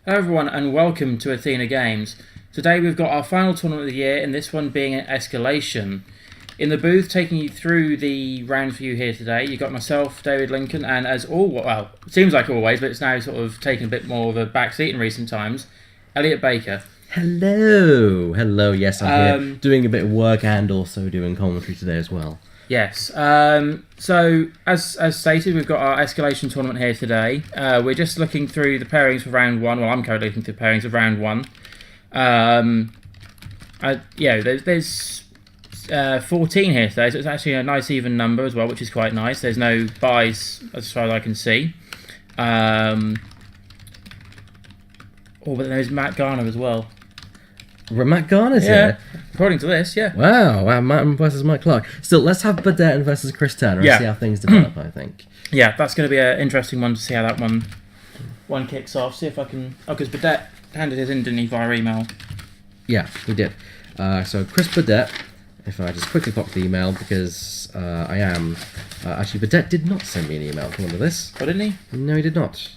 Hello everyone and welcome to Athena Games. Today we've got our final tournament of the year and this one being an Escalation. In the booth taking you through the rounds for you here today, you've got myself, David Lincoln, and as well, it seems like always, but it's now sort of taken a bit more of a backseat in recent times, Elliot Baker. Hello, yes, I'm here doing a bit of work and also doing commentary today as well. Yes, so as stated, we've got our Escalation tournament here today. We're just looking through the pairings for round one. Well, I'm currently looking through the pairings of round one. There's 14 here today, so it's actually a nice even number as well, which is quite nice. There's no buys as far as I can see. But there's Matt Garner as well. Matt Garner's here? According to this, yeah. Wow, Matt versus Mike Clark. Still, let's have Badet versus Chris Turner and see how things develop, I think. Yeah, that's going to be an interesting one to see how that one kicks off. See if I can... Oh, because Badet handed his in, didn't he, via email? Yeah, he did. So Chris Badet, if I just quickly pop the email, because actually, Badet did not send me an email for one of this. Oh, didn't he? No, he did not.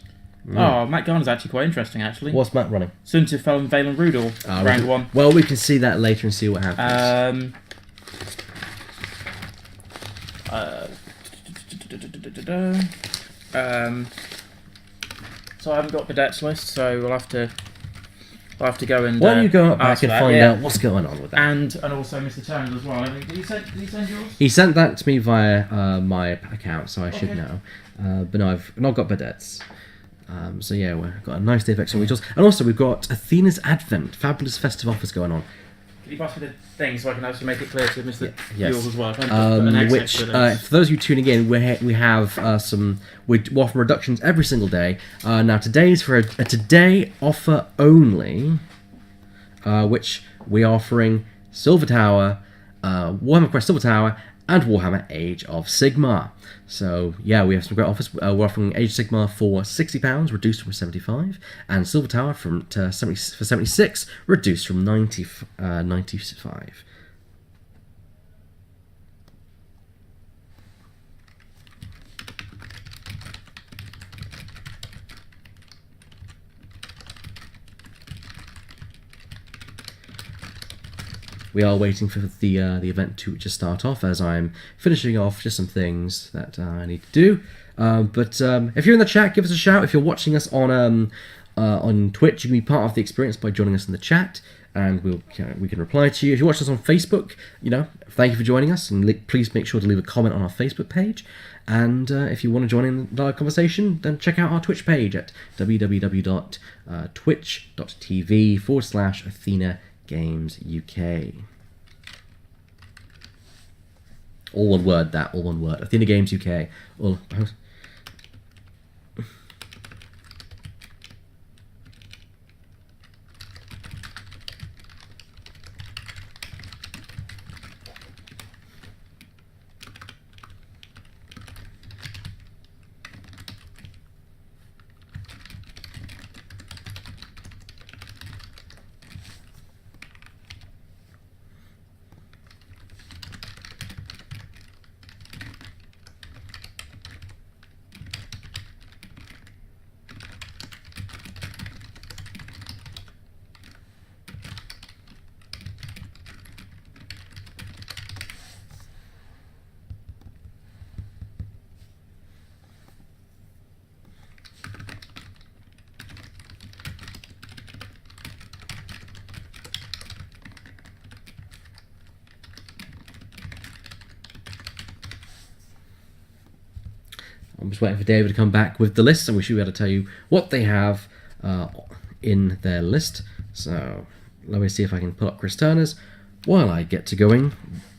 Oh, Matt Garner's actually quite interesting, actually. What's Matt running? Soon to Fell and Valen Rudol, round one. Well, we can see that later and see what happens. So I haven't got Badet's list, so we'll have to go and... Why don't you go back and find out what's going on with that? And also Mr. Turner as well. Did he send yours? He sent that to me via my account, so I should know. But no, I've not got Badet's. So yeah, we've got a nice day of extra rituals. And also we've got Athena's Advent, fabulous festive offers going on. Can you pass me the thing so I can actually make it clear to Mr. Yes. Yours as well? For those of you tuning in, we have we're offering reductions every single day. Now today's for a today offer only, which we're offering Silver Tower, Warhammer Quest Silver Tower, and Warhammer Age of Sigmar. So yeah, we have some great offers. We're offering Age of Sigmar for £60, reduced from 75, and Silver Tower for 76, reduced from 95. We are waiting for the event to just start off, as I'm finishing off just some things that I need to do. But if you're in the chat, give us a shout. If you're watching us on Twitch, you can be part of the experience by joining us in the chat, and we can reply to you. If you're watching us on Facebook, thank you for joining us, and please make sure to leave a comment on our Facebook page. And if you want to join in the conversation, then check out our Twitch page at www.twitch.tv/Athena Games UK. All one word, all one word. Athena Games UK. I'm just waiting for David to come back with the list, and we should be able to tell you what they have in their list. So let me see if I can pull up Chris Turner's while I get to going,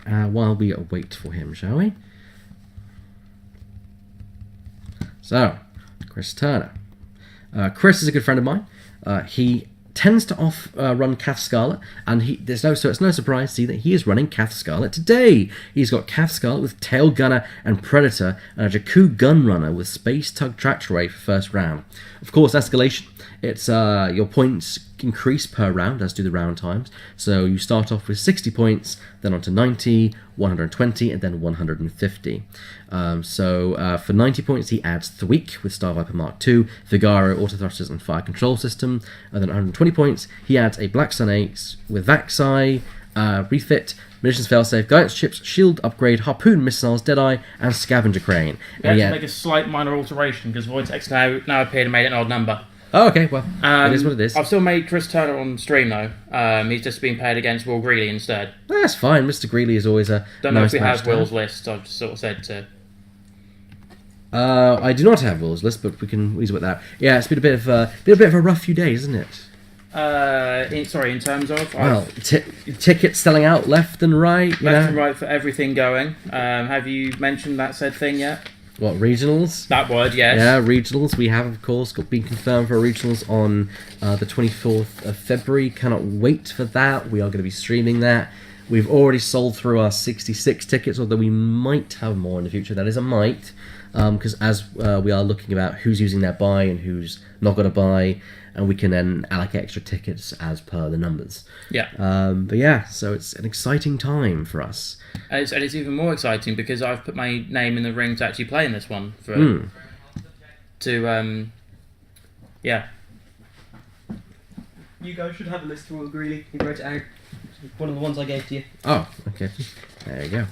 while we wait for him, shall we? So, Chris Turner. Chris is a good friend of mine. He tends to run Cath Scarlet, and it's no surprise to see that he is running Cath Scarlet today. He's got Cath Scarlet with Tail Gunner and Predator, and a Jakku Gunrunner with Space Tug Tractor Ray for first round. Of course, Escalation. It's your points increase per round, as do the round times. So you start off with 60 points, then on to 90, 120, and then 150. For 90 points, he adds Thweek with Star Viper Mark II, Vigaro, Auto Thrusters, and Fire Control System. And then 120 points, he adds a Black Sun 8 with Vaxi, Refit, Munitions Failsafe, Guidance Chips, Shield Upgrade, Harpoon Missiles, Deadeye, and Scavenger Crane. We had to make a slight minor alteration because Vortex now appeared and made an odd number. Oh, okay, well, it is what it is. I've still made Chris Turner on stream, though. He's just been paired against Will Greeley instead. That's fine. Mr. Greeley is always a Don't know nice if we have match to Will's list. I've just sort of said to... I do not have Will's list, but we can easily with that. Yeah, it's been a bit of a rough few days, isn't it? In terms of... Well, tickets selling out left and right. Left and right for everything going. Have you mentioned that said thing yet? What, regionals? That word, yes. Yeah, regionals. We have, of course, been confirmed for regionals on the 24th of February. Cannot wait for that. We are going to be streaming that. We've already sold through our 66 tickets, although we might have more in the future. That is a might, because as we are looking about who's using their buy and who's not going to buy, and we can then allocate extra tickets as per the numbers. Yeah. But yeah, so it's an exciting time for us. And it's even more exciting because I've put my name in the ring to actually play in this one. Yeah. You guys should have a list for Will Greeley. He wrote it out. One of the ones I gave to you. Oh, okay. There you go.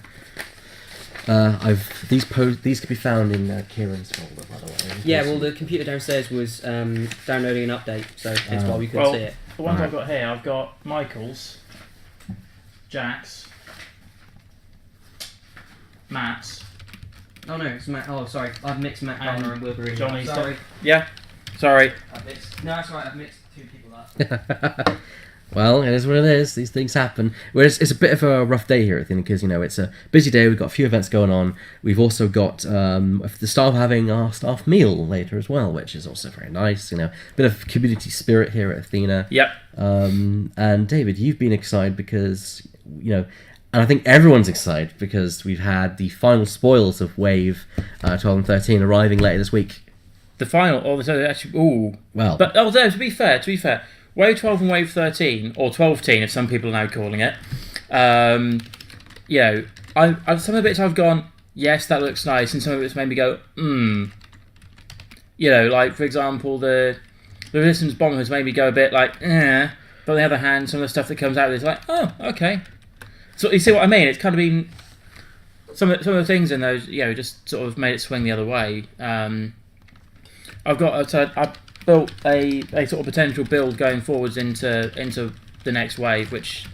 These can be found in Kieran's folder, by the way. Yeah, well, the computer downstairs was downloading an update, so that's why we couldn't see it. The ones I've got here, I've got Michael's, Jack's, Matt's. Oh no, it's Matt. Oh, sorry, I've mixed Matt Garner and Will Greeley. Johnny's. Sorry. Yeah, sorry. No, that's right. I've mixed two people up. Well, it is what it is. These things happen. Whereas it's a bit of a rough day here, I think, because it's a busy day. We've got a few events going on. We've also got the staff having our staff meal later as well, which is also very nice. Bit of community spirit here at Athena. Yep. And David, you've been excited because and I think everyone's excited because we've had the final spoils of Wave 12 and 13 arriving later this week. The final, actually, well, but to be fair, Wave 12 and Wave 13, or 12-teen, if some people are now calling it. Some of the bits I've gone, yes, that looks nice, and some of it's made me go, like for example, the Resistance Bomber has made me go a bit like, eh. But on the other hand, some of the stuff that comes out of it is like, oh, okay. So you see what I mean? It's kind of been some of the things in those, just sort of made it swing the other way. I built a sort of potential build going forwards into the next wave, which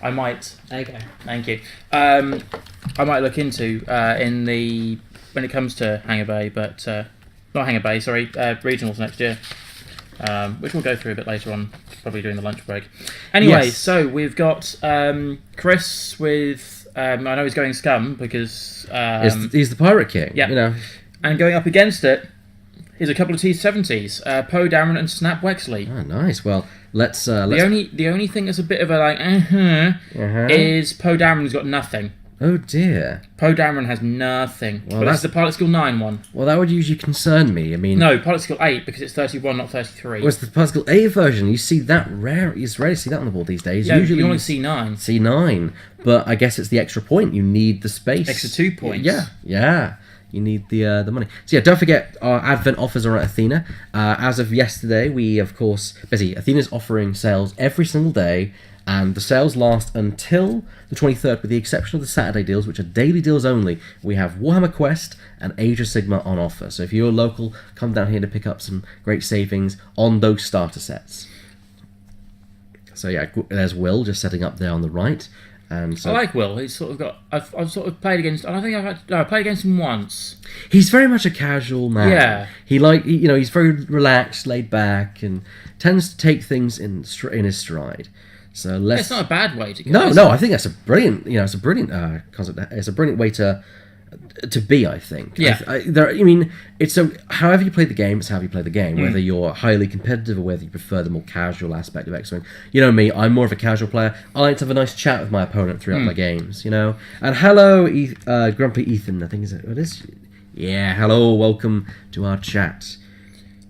I might. Okay. Thank you. I might look into when it comes to Hangar Bay, but not Hangar Bay. Sorry, regionals next year, which we'll go through a bit later on, probably during the lunch break. Anyway, Yes. So we've got Chris with. I know he's going Scum because he's the Pirate King. Yeah. And going up against it is a couple of T70s, Poe Dameron and Snap Wexley. Oh, nice. Well, let's. The only thing that's a bit of a is Poe Dameron's got nothing. Oh dear. Poe Dameron has nothing. Well, but that's the Pilot Skill 9 one. Well, that would usually concern me. I mean, no, Pilot Skill 8 because it's 31, not 33. Where's the Pascal 8 version? You see that rare. It's rare to see that on the board these days. Yeah, Usually you only see 9. C9, but I guess it's the extra point. You need the space. Extra 2 points. Yeah. You need the money. So yeah, don't forget our Advent offers are at Athena. As of yesterday, we of course Athena's offering sales every single day, and the sales last until the 23rd, with the exception of the Saturday deals, which are daily deals only. We have Warhammer Quest and Age of Sigmar on offer. So if you're local, come down here to pick up some great savings on those starter sets. So yeah, there's Will just setting up there on the right. And so, I like Will. He's sort of got. I've sort of played against. I think I played against him once. He's very much a casual man. Yeah. He's very relaxed, laid back, and tends to take things in his stride. So it's not a bad way to go. No, I think that's a brilliant. Concept. It's a brilliant way to be, I think. Yeah. It's so however you play the game, it's how you play the game. Whether you're highly competitive or whether you prefer the more casual aspect of X-Wing. You know me, I'm more of a casual player. I like to have a nice chat with my opponent throughout my games, And hello, Grumpy Ethan, I think it is. Yeah, hello, welcome to our chat.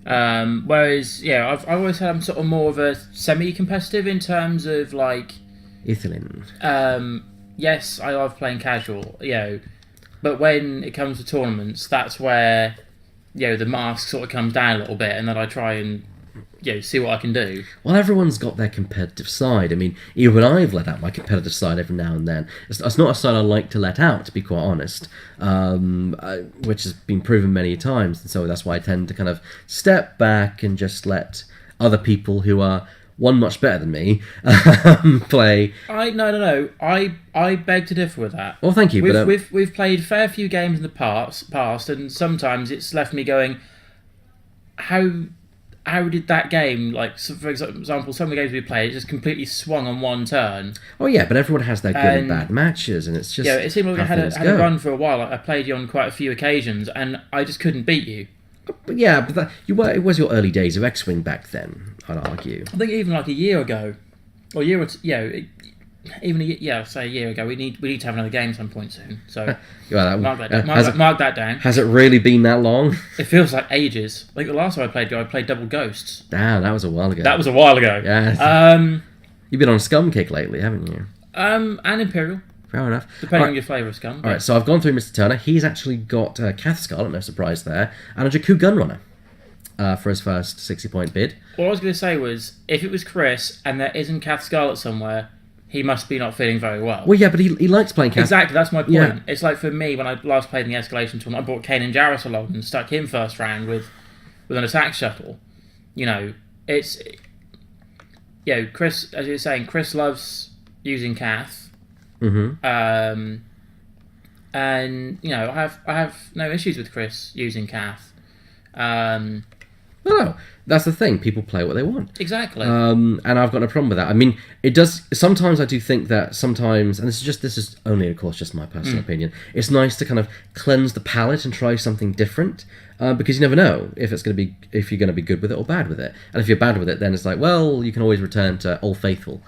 Whereas, I've always had I'm sort of more of a semi-competitive in terms of like. Ethelyn. Yes, I love playing casual, but when it comes to tournaments, that's where the mask sort of comes down a little bit, and then I try and see what I can do. Well, everyone's got their competitive side. I mean, even I've let out my competitive side every now and then. It's not a side I like to let out, to be quite honest, which has been proven many times, and so that's why I tend to kind of step back and just let other people who are much better than me play. No. I beg to differ with that. Well, thank you. We've played a fair few games in the past, and sometimes it's left me going, how did that game, like, for example, some of the games we played, it just completely swung on one turn. Oh yeah, but everyone has their good and bad matches, and it's just it seemed like I had a run for a while. Like, I played you on quite a few occasions, and I just couldn't beat you. But it was your early days of X-Wing back then, I'd argue. I think even like a year ago, or a year or two, say a year ago, we need to have another game some point soon. So mark that down. Has it really been that long? It feels like ages. Like the last time I played Double Ghosts. Damn, that was a while ago. Yeah. You've been on a scum kick lately, haven't you? And Imperial. Fair enough. Depending on your flavour of scum. Alright, so I've gone through Mr. Turner. He's actually got Kath Scarlet, no surprise there, and a Jakku Gunrunner for his first 60-point bid. What I was going to say was, if it was Chris and there isn't Kath Scarlet somewhere, he must be not feeling very well. Well, yeah, but he likes playing Kath. Exactly, that's my point. Yeah. It's like for me, when I last played in the Escalation tournament, I brought Kanan Jarrus along and stuck him first round with an attack shuttle. It's... Chris, as you were saying, Chris loves using Kath. Mm-hmm. And I have no issues with Chris using Kath. No, that's the thing. People play what they want. Exactly. And I've got no problem with that. I mean, it does. Sometimes I do think that sometimes, and this is only, of course, just my personal opinion. It's nice to kind of cleanse the palate and try something different, because you never know if you're going to be good with it or bad with it. And if you're bad with it, then it's like, well, you can always return to Old Faithful.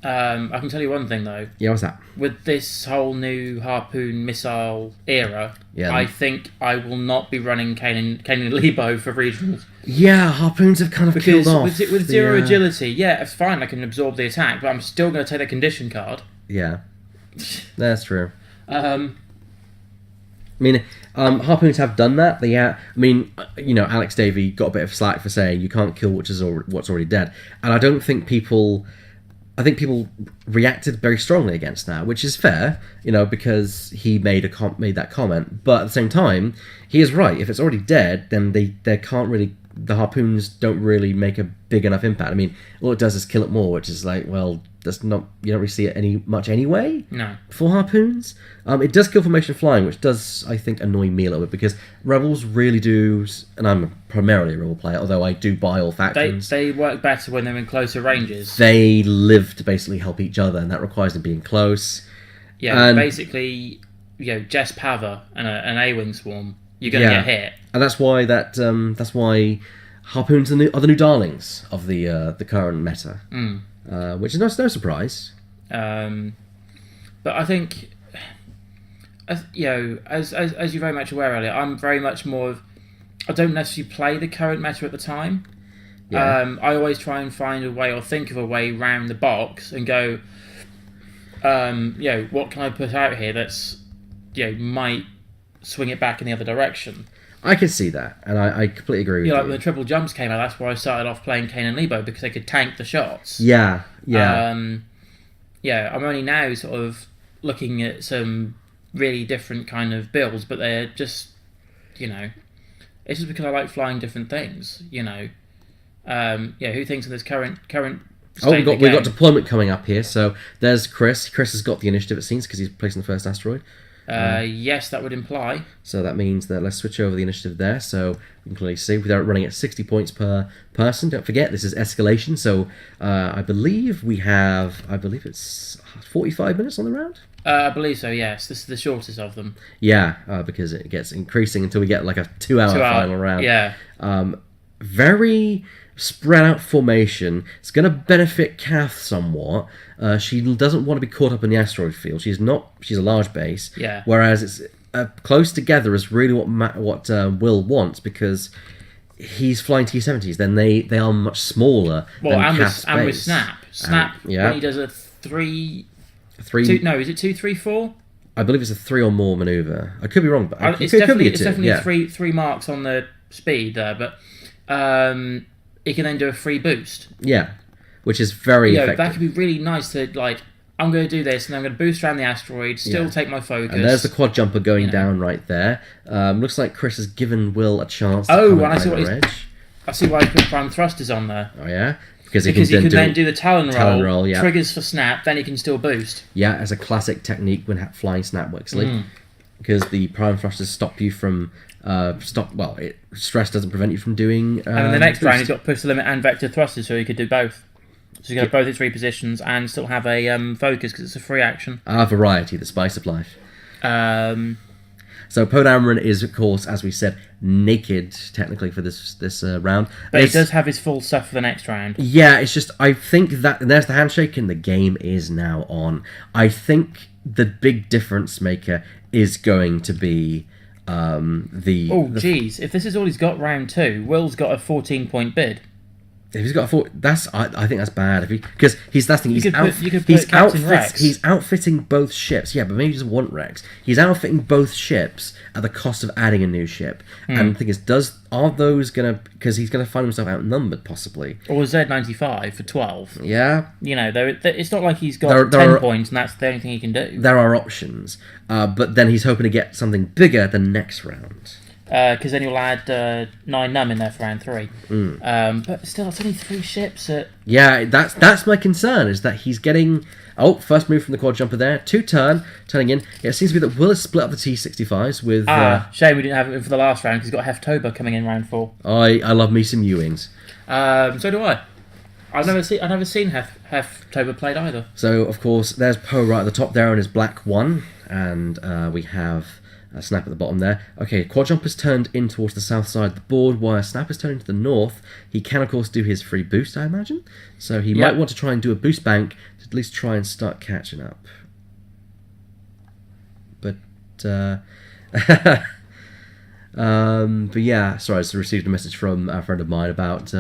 I can tell you one thing though. Yeah, what's that? With this whole new harpoon missile era, I think I will not be running Kanan Lebo for regionals. Yeah, harpoons have kind of killed off. With zero agility, it's fine, I can absorb the attack, but I'm still going to take the condition card. Yeah, that's true. I mean, harpoons have done that. Alex Davey got a bit of slack for saying you can't kill what's already dead, and I don't think people reacted very strongly against that, which is fair, because he made that comment. But at the same time, he is right. If it's already dead, then they can't really. The harpoons don't really make a big enough impact. I mean, all it does is kill it more, which is like, well, that's not. You don't really see it much anyway. No. For harpoons, it does kill formation flying, which does, I think, annoy me a little bit, because rebels really do, and I'm primarily a rebel player, although I do buy all factions. They work better when they're in closer ranges. They live to basically help each other, and that requires them being close. Yeah, and basically, Jess Pava and an A-wing swarm, you're going to get hit. And that's why harpoons are the new darlings of the current meta. Which is no surprise. But I think, as you're very much aware, Elliot, I'm very much more of, I don't necessarily play the current meta at the time. Yeah. I always try and find a way or think of a way round the box and go, what can I put out here that's, might swing it back in the other direction. I can see that, and I completely agree with you. Like when the triple jumps came out, that's why I started off playing Kanan Lebo, because they could tank the shots. Yeah. I'm only now sort of looking at some really different kind of builds, but they're just, it's just because I like flying different things, Who thinks of this current state we've got deployment coming up here, so there's Chris. Chris has got the initiative, it seems, because he's placing the first asteroid. Yes, that would imply. So that means that let's switch over the initiative there. So we can clearly see without running at 60 points per person. Don't forget, this is Escalation. So I believe it's 45 minutes on the round. I believe so. Yes, this is the shortest of them. Yeah, because it gets increasing until we get like a 2-hour final round. Yeah. Very spread out formation. It's going to benefit Kath somewhat. She doesn't want to be caught up in the asteroid field. She's a large base. Yeah. Whereas it's close together is really what Will wants, because he's flying T-70s, then they are much smaller. Well, than and with Snap, when he does a three. No, is it 2-3-4? I believe it's a 3 or more maneuver. I could be wrong, but it's it could be definitely a 2. three marks on the speed there, but he can then do a free boost. Yeah, which is very effective. That could be really nice to I'm going to do this, and I'm going to boost around the asteroid, still take my focus. And there's the quad jumper going down right there. Looks like Chris has given Will a chance to and I see why he put prime thrusters on there. Oh, yeah? Because he can then do the Talon roll, yeah. triggers for Snap, then he can still boost. Yeah, as a classic technique when flying Snap Wexley. Because the prime thrusters stop you from... stress doesn't prevent you from doing... and in the next round, he's got push the limit and vector thrusters, so he could do both. So you can have both its 3 positions and still have a focus because it's a free action. Variety, the spice of life. So Poe Dameron is, of course, as we said, naked technically for this round. But he does have his full stuff for the next round. Yeah, it's just I think that there's the handshake and the game is now on. I think the big difference maker is going to be if this is all he's got round 2, Will's got a 14-point bid. If he's got a 4, I think that's bad. Because he's outfitting both ships. Yeah, but maybe he doesn't want Rex. He's outfitting both ships at the cost of adding a new ship. And the thing is, are those gonna? Because he's gonna find himself outnumbered possibly. Or Z95 for 12. Yeah. It's not like he's got 10 points and that's the only thing he can do. There are options, but then he's hoping to get something bigger the next round. Because then you'll add 9 num in there for round 3. But still, it's only 3 ships. Yeah, that's my concern, is that he's getting... Oh, first move from the quad jumper there. 2 turning in. It seems to be that Will has split up the T-65s with... shame we didn't have it for the last round, because he's got Heftober coming in round 4. I love me some U-Wings. So do I. I've never seen Heftober played either. So, of course, there's Poe right at the top there on his black 1. And we have... Snap at the bottom there. Okay, quad jumper's turned in towards the south side of the board, while Snap is turned to the north. He can, of course, do his free boost, I imagine. So he might want to try and do a boost bank to at least try and start catching up. But yeah, sorry, I just received a message from a friend of mine about...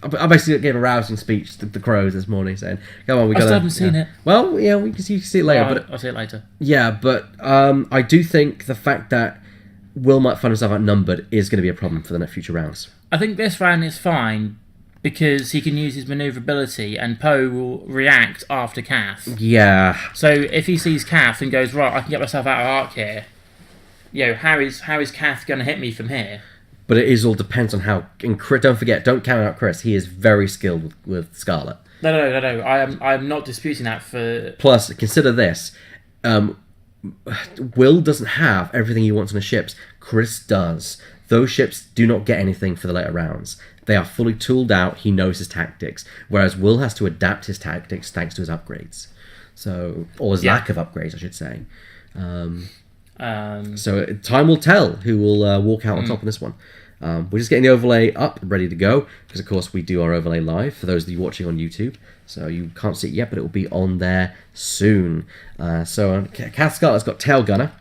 I basically gave a rousing speech to the Crows this morning saying, come on, we got to... I still haven't seen it. Well, yeah, you can see it later. I'll see it later. Yeah, but I do think the fact that Will might find himself outnumbered is going to be a problem for the next future rounds. I think this round is fine because he can use his manoeuvrability and Poe will react after Cath. Yeah. So if he sees Cath and goes, right, I can get myself out of arc here, how is Cath going to hit me from here? But it all depends on how... And don't forget, don't count out Chris. He is very skilled with Scarlet. No. I am not disputing that for... Plus, consider this. Will doesn't have everything he wants on his ships. Chris does. Those ships do not get anything for the later rounds. They are fully tooled out. He knows his tactics. Whereas Will has to adapt his tactics thanks to his upgrades. Or his lack of upgrades, I should say. So time will tell who will walk out on top of this one. We're just getting the overlay up, ready to go, because of course we do our overlay live for those of you watching on YouTube. So you can't see it yet, but it will be on there soon. So Cath Scarlet's got Tail Gunner,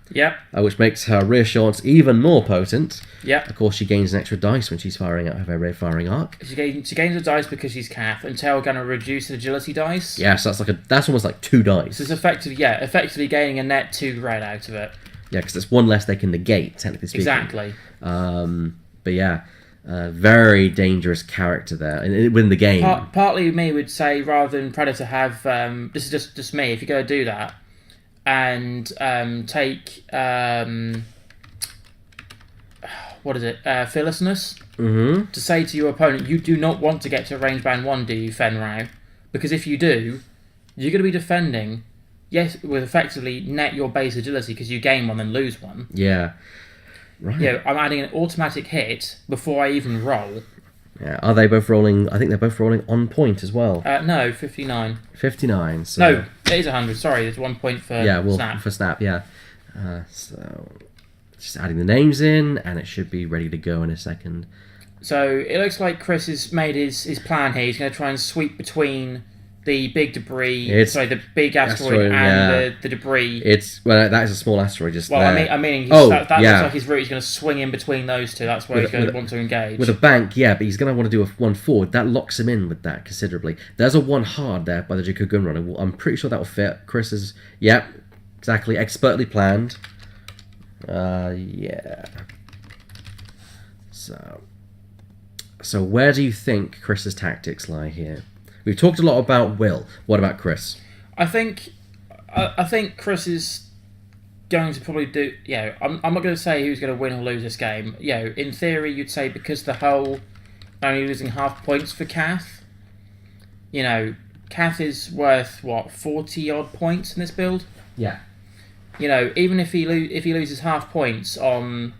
which makes her reassurance even more potent. Of course, she gains an extra dice when she's firing out her red firing arc. She gains a dice because she's Cath, and Tail Gunner reduces agility dice. Yeah, so that's almost like 2 dice. So it's effectively gaining a net 2 red out of it. Yeah, because it's 1 less they can negate, technically speaking. Exactly. But yeah, very dangerous character there within the game. Partly me would say, rather than Predator have... this is just me, if you're going to do that, and take... Fearlessness? Mm-hmm. To say to your opponent, you do not want to get to range band 1, do you, Fenrau? Because if you do, you're going to be defending... Yes, with effectively net your base agility because you gain 1 and lose 1. Yeah. Right. Yeah, I'm adding an automatic hit before I even roll. Yeah. Are they both rolling? I think they're both rolling on point as well. No, 59. 59. So... No, it is 100. Sorry, there's 1 point for Snap. For Snap, yeah. So just adding the names in, and it should be ready to go in a second. So it looks like Chris has made his plan here. He's going to try and sweep between the big debris. It's the big asteroid and the debris. That is a small asteroid. Just well, there. I mean, that looks like his route. He's going to swing in between those two. That's where he's going to want to engage with a bank. Yeah, but he's going to want to do a 1 forward. That locks him in with that considerably. There's a 1 hard there by the Jakku Gunrunner. I'm pretty sure that will fit. Chris is exactly expertly planned. Yeah. So where do you think Chris's tactics lie here? We've talked a lot about Will. What about Chris? I think Chris is going to probably do. I'm not going to say who's going to win or lose this game. In theory, you'd say because the hull only losing half points for Kath. Kath is worth 40 odd points in this build. Yeah. Even if he loses half points on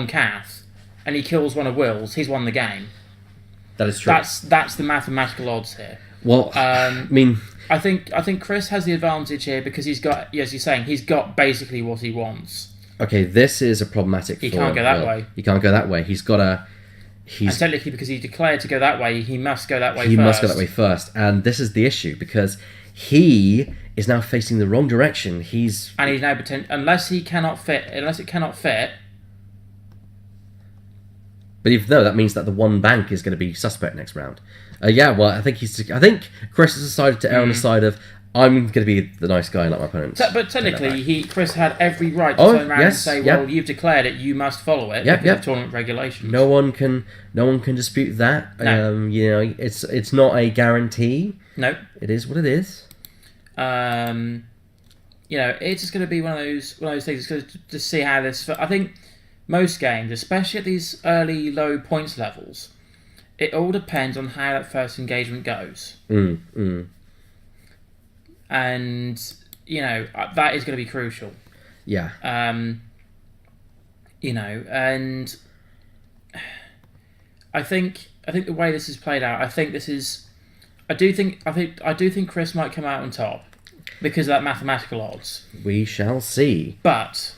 Kath, and he kills one of Will's, he's won the game. That is true. That's the mathematical odds here. Well, I think Chris has the advantage here because he's got, as you're saying, he's got basically what he wants. Okay, this is a problematic. He can't go that way. He can't go that way. He's got to. And technically, because he declared to go that way, he must go that way. He must go that way first, and this is the issue because he is now facing the wrong direction. And he's now unless it cannot fit. But that means that the 1 bank is going to be suspect next round. I think Chris has decided to err on the side of I'm going to be the nice guy, not my opponent. But technically, Chris had every right to turn around and say, "Well, you've declared it, you must follow it." Because of tournament regulations. No one can dispute that. No. It's not a guarantee. No, it is what it is. It's just going to be one of those things. It's going to see how this. I think most games, especially at these early low points levels, it all depends on how that first engagement goes. And that is going to be crucial. Yeah. And I think the way this is played out, I do think Chris might come out on top because of that mathematical odds. We shall see. But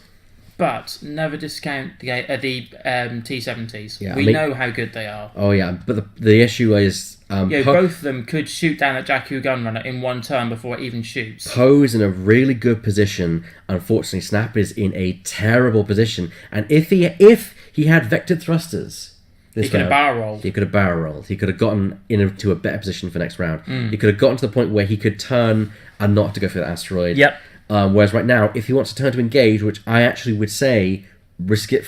never discount the T-70s. Yeah, we know how good they are. Oh yeah, but the issue is both of them could shoot down that Jakku Gunrunner in 1 turn before it even shoots. Poe's in a really good position. Unfortunately, Snap is in a terrible position. And if he had vectored thrusters, he could have barrel rolled. He could have barrel rolled. He could have gotten into a better position for next round. He could have gotten to the point where he could turn and not have to go for that asteroid. Yep. Whereas right now, if he wants to turn to engage, which I actually would say, risk it,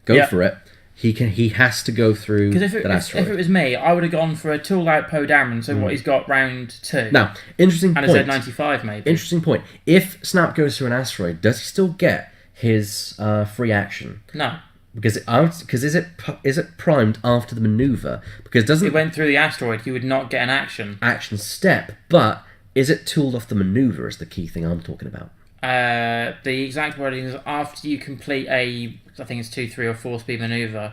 go for it. He has to go through that asteroid. If it was me, I would have gone for a tool out Poe Dameron, so what he's got round 2. Now, interesting and point. And a Z95 maybe. Interesting point. If Snap goes through an asteroid, does he still get his free action? No. Because is it primed after the maneuver? Because if he went through the asteroid, he would not get an action step, but is it tooled off the maneuver is the key thing I'm talking about. The exact wording is after you complete I think it's 2, 3 or 4 speed maneuver,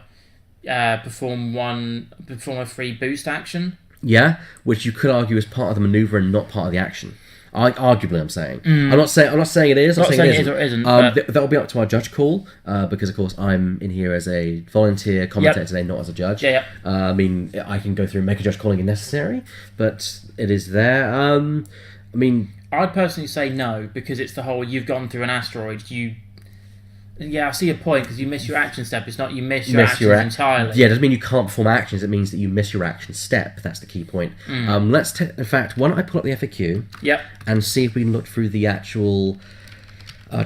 perform a free boost action. Yeah, which you could argue is part of the maneuver and not part of the action. Arguably, I'm saying. I'm not saying it is. I'm saying it isn't. Or isn't that'll be up to our judge call, because of course I'm in here as a volunteer commentator today, not as a judge. Yeah. I mean, I can go through and make a judge calling if necessary, but it is there. I'd personally say no because it's the whole you've gone through an asteroid. Yeah, I see your point because you miss your action step. It's not you miss your actions entirely. Yeah, it doesn't mean you can't perform actions. It means that you miss your action step. That's the key point. In fact, why don't I pull up the FAQ? Yep. And see if we can look through the actual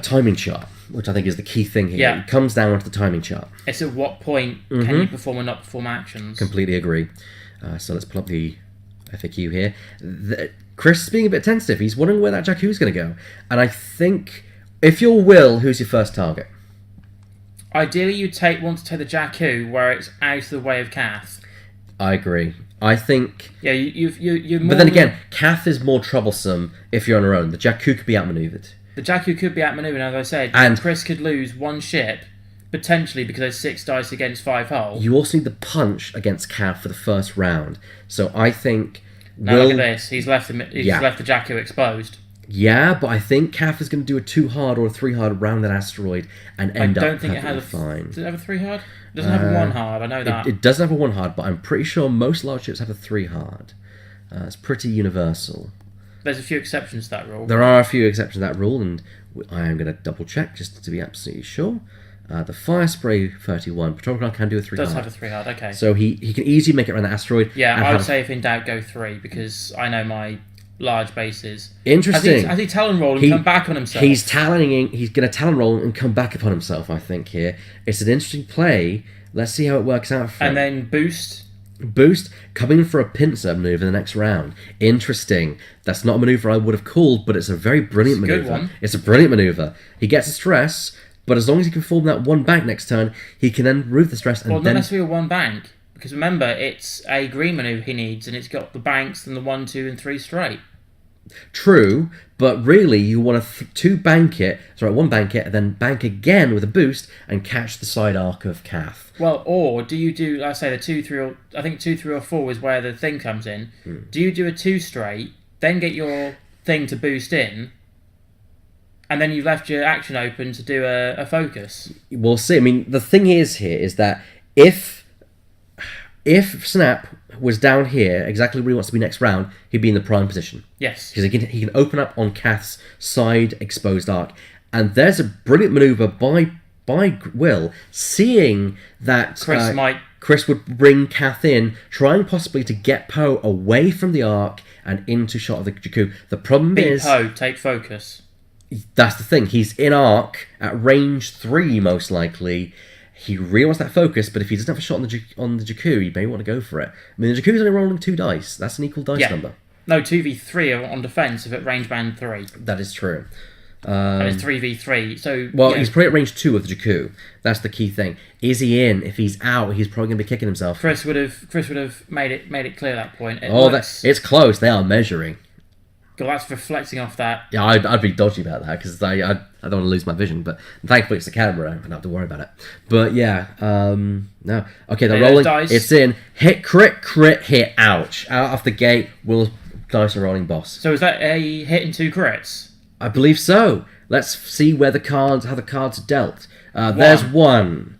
timing chart, which I think is the key thing here. Yeah. It comes down to the timing chart. It's at what point can you perform or not perform actions. Completely agree. So let's pull up the FAQ here. Chris is being a bit tentative. He's wondering where that Jakku's going to go. And I think, if you're Will, who's your first target? Ideally, you want to take the Jakku where it's out of the way of Kath. I agree. I think... Yeah, you're more... But then again, Kath is more troublesome if you're on her own. The Jakku could be outmaneuvered. The Jakku could be outmaneuvered, as I said. And Chris could lose 1 ship, potentially because there's 6 dice against 5 hull. You also need the punch against Kath for the first round. So I think... Now look at this. He's left the Jakku exposed. Yeah, but I think Kath is going to do a 2 hard or a 3 hard around that asteroid and end up fine. Does it have a 3 hard? It doesn't have a 1 hard, I know that. It doesn't have a 1 hard, but I'm pretty sure most large ships have a 3 hard. It's pretty universal. There's a few exceptions to that rule. There are a few exceptions to that rule, and I am going to double check just to be absolutely sure. The Fire Spray 31, Patrol Car can do a 3 hard. Does have a 3 hard, okay. So he can easily make it around the asteroid. Yeah, I would say if in doubt, go 3, because I know my large bases. Interesting. Has he Talon roll and come back on himself? He's Taloning, he's going to Talon roll and come back upon himself, I think, here. It's an interesting play. Let's see how it works out for him. And then boost. Boost, coming for a pincer maneuver the next round. Interesting. That's not a maneuver I would have called, but it's a very brilliant maneuver. Good one. It's a brilliant maneuver. He gets a stress, but as long as he can form that 1 bank next turn, he can then remove the stress and Well, then... not necessarily a 1 bank, because remember, it's a green maneuver he needs, and it's got the banks and the 1, 2, and 3 straight. True, but really you want to 1 bank it, and then bank again with a boost and catch the side arc of Cath. Well, or do you do, let's say the 2, 3, or I think 2, 3, or 4 is where the thing comes in. Do you do a 2 straight, then get your thing to boost in, and then you've left your action open to do a focus? We'll see. I mean, the thing is here is that if Snap was down here, exactly where he wants to be next round, he'd be in the prime position. Yes. Because he can open up on Cath's side exposed arc. And there's a brilliant maneuver by Will, seeing that Chris would bring Cath in, trying possibly to get Poe away from the arc and into shot of the Jakku. The problem is... Poe, take focus. That's the thing. He's in arc at range 3, most likely. He really wants that focus, but if he doesn't have a shot on the Jakku, he may want to go for it. I mean, the Jakku's only rolling 2 dice. That's an equal dice number. No, 2v3 on defense if at range band 3. That is true. That is 3v3. So he's probably at range 2 of the Jakku. That's the key thing. Is he in? If he's out, he's probably going to be kicking himself. Chris would have made it clear at that point. It's close. They are measuring. God, that's reflecting off that. Yeah, I'd be dodgy about that because I don't want to lose my vision. But thankfully, it's the camera. I don't have to worry about it. But yeah, no. Okay, they're rolling. Dice. It's in. Hit, crit, hit. Ouch! Out off the gate. Will's dice are rolling, boss. So is that a hit and 2 crits? I believe so. Let's see how the cards are dealt. There's 1.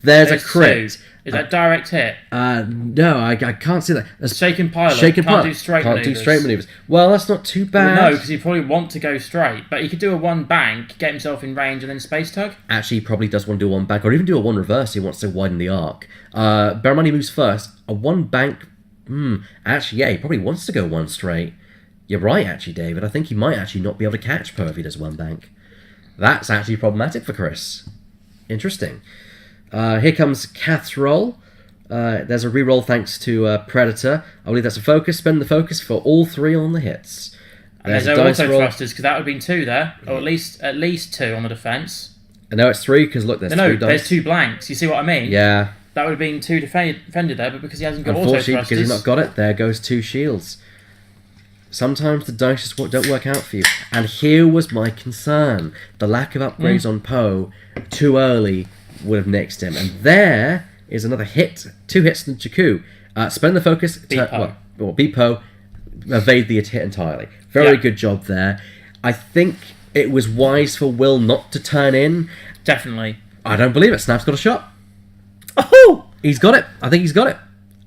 There's a crit. 2. Is that direct hit? No, I can't see that. Shaken pilot. Can't do straight maneuvers. Well, that's not too bad. Well, no, because he probably want to go straight. But he could do a 1 bank, get himself in range, and then space tug. Actually, he probably does want to do a 1 bank, or even do a 1 reverse. He wants to widen the arc. Bear in mind he moves first. A 1 bank. Actually, yeah, he probably wants to go 1 straight. You're right, actually, David. I think he might actually not be able to catch Poe if he does 1 bank. That's actually problematic for Chris. Interesting. Here comes Cath's roll. There's a reroll thanks to Predator. I believe that's a focus. Spend the focus for all 3 on the hits. And there's no auto thrusters because that would have been 2 there, or at least 2 on the defense. And now it's 3 because look, there's 3 dice. There's 2 blanks. You see what I mean? Yeah. That would have been 2 defended there, but because he hasn't got auto thrusters. Unfortunately, because he's not got it, there goes 2 shields. Sometimes the dice just don't work out for you. And here was my concern. The lack of upgrades on Poe too early would have nixed him. And there is another hit. 2 hits from Jakku. Spend the focus. Beat Poe. Evade the hit entirely. Very good job there. I think it was wise for Will not to turn in. Definitely. I don't believe it. Snap's got a shot. Oh! He's got it. I think he's got it.